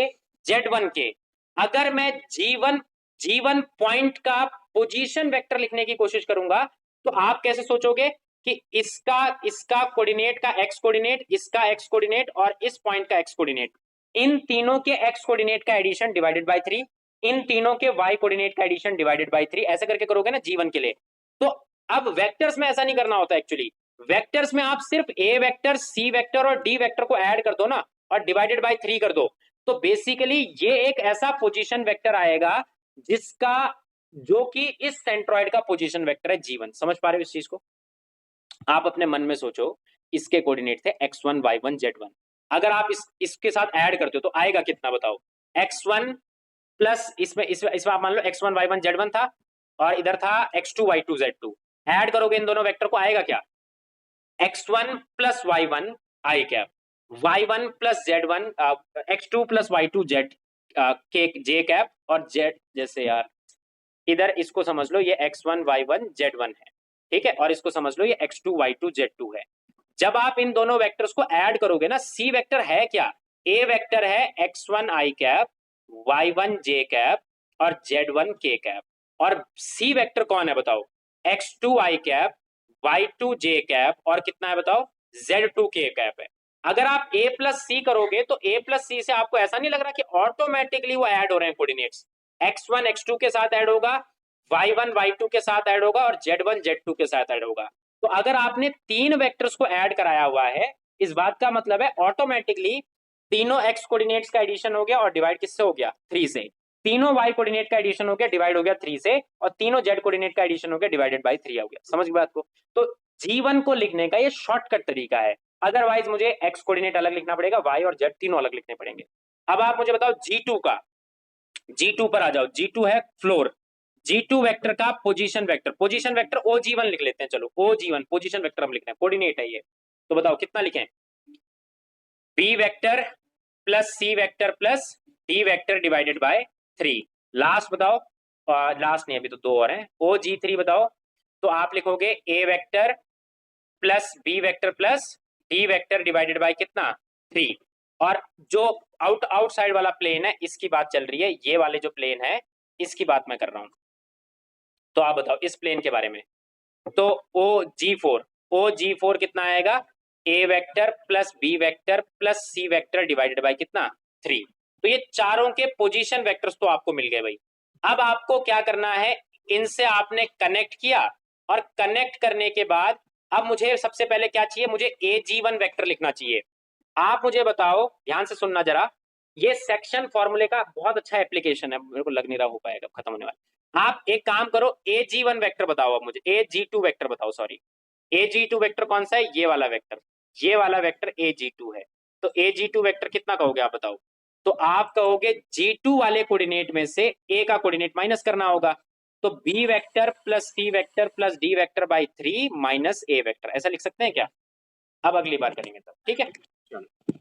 z1k। अगर मैं G1 पॉइंट का पोजीशन वेक्टर लिखने की कोशिश करूंगा तो आप कैसे सोचोगे कि इसका कोऑर्डिनेट का x कोऑर्डिनेट, इसका x कोऑर्डिनेट और इस पॉइंट का x कोऑर्डिनेट, इन तीनों के x कोऑर्डिनेट का एडिशन डिवाइडेड बाय 3, इन तीनों के y कोऑर्डिनेट का एडिशन डिवाइडेड बाय 3, ऐसे करके करोगे ना G1 के लिए। तो अब वेक्टर्स में ऐसा नहीं करना होता एक्चुअली, वेक्टर्स में आप सिर्फ a वेक्टर, c वेक्टर और d वेक्टर को ऐड कर दो ना, और डिवाइडेड बाय 3 कर दो, तो बेसिकली ये एक ऐसा पोजीशन वेक्टर आएगा जिसका, जो कि इस सेंट्रॉइड का पोजीशन वेक्टर है G1। समझ पा रहे हो इस चीज को? आप अपने मन में सोचो, इसके कोऑर्डिनेट थे x1 y1 z1, अगर आप इसके साथ ऐड करते हो तो आएगा कितना बताओ, x1 प्लस इसमें आप मान लो x1 y1 z1 था, और इधर था x2 y2 z2। ऐड करोगे इन दोनों वेक्टर को, आएगा क्या? x1 plus y1 i cap, y1 plus z1 x2 plus y2 z के जे कैप, और z, जैसे यार इधर इसको समझ लो ये x1 y1 z1 है, ठीक है, और इसको समझ लो ये x2 y2 z2 है। जब आप इन दोनों वेक्टर्स को ऐड करोगे ना, c वेक्टर है क्या? a वेक्टर है x1 i cap, y1 j cap और z1 k कैप, और c वेक्टर कौन है बताओ? x2 i cap, y2 j cap और कितना है बताओ? z2 k कैप है। अगर आप a प्लस सी करोगे तो a प्लस सी से आपको ऐसा नहीं लग रहा कि ऑटोमेटिकली वो ऐड हो रहे हैं कोऑर्डिनेट्स? x1 x2 के साथ ऐड होगा, y1 y2 के साथ ऐड होगा और z1 z2 के साथ ऐड होगा। तो अगर आपने तीन वेक्टर्स को ऐड कराया हुआ है, इस बात का मतलब है ऑटोमेटिकली तीनों x कोऑर्डिनेट्स का एडिशन हो गया और डिवाइड किससे हो गया? 3 से। तीनों y कोऑर्डिनेट का एडिशन हो गया, डिवाइड हो गया 3 से, और तीनों z कोऑर्डिनेट का एडिशन हो गया, डिवाइडेड बाय 3 हो गया। समझ गए बात को? तो g1 को लिखने का ये शॉर्टकट तरीका है, अदरवाइज मुझे x कोऑर्डिनेट अलग लिखना पड़ेगा, y और z तीनों अलग लिखने पड़ेंगे। अब आप मुझे बताओ g2 का, g2 पर आ जाओ। g2 है फ्लोर, g2 वेक्टर का position vector, position vector OG1 लिख लेते हैं, चलो OG1 पोजीशन वेक्टर हम लिख रहे हैं, कोऑर्डिनेट है ये। तो बताओ कितना लिखें? b vector plus c vector plus d vector divided bye 3। Last बताओ, लास्ट नहीं अभी तो दो और हैं, OG3 बताओ। तो आप लिखोगे a vector plus b vector plus d vector divided bye कितना? 3। और जो आउटसाइड वाला प्लेन है इसकी बात चल रही है, ये वाले जो प्लेन है इसकी बात मैं कर रहा हूं। तो आप बताओ इस प्लेन के बारे में। तो OG4 कितना आएगा? a vector plus b vector plus c vector divided bye कितना? 3। तो ये चारों के पोजीशन वेक्टर्स तो आपको मिल गए भाई। अब आपको क्या करना है, इनसे आपने कनेक्ट किया, और कनेक्ट करने के बाद अब मुझे सबसे पहले क्या चाहिए? मुझे AG1 वेक्टर लिखना चाहिए। आप मुझे बताओ, ध्यान से सुनना जरा, ये सेक्शन फॉर्मूले का बहुत अच्छा एप्लीकेशन है, मेरे को लग नहीं रहा हो पाएगा, खत्म होने वाला। आप एक काम करो, AG1 वेक्टर बताओ, अब मुझे AG2 वेक्टर बताओ, सॉरी AG2 वेक्टर कौन सा है? ये वाला वेक्टर, ये वाला वेक्टर AG2 है। तो AG2 वेक्टर कितना कहोगे आप बताओ? तो आप कहोगे G2 वाले कोऑर्डिनेट में से A का कोऑर्डिनेट माइनस करना होगा, तो B vector plus C vector plus D vector by 3 minus A vector, ऐसा लिख सकते हैं क्या? अब अगली बार करेंगे तब, ठीक है। चलो।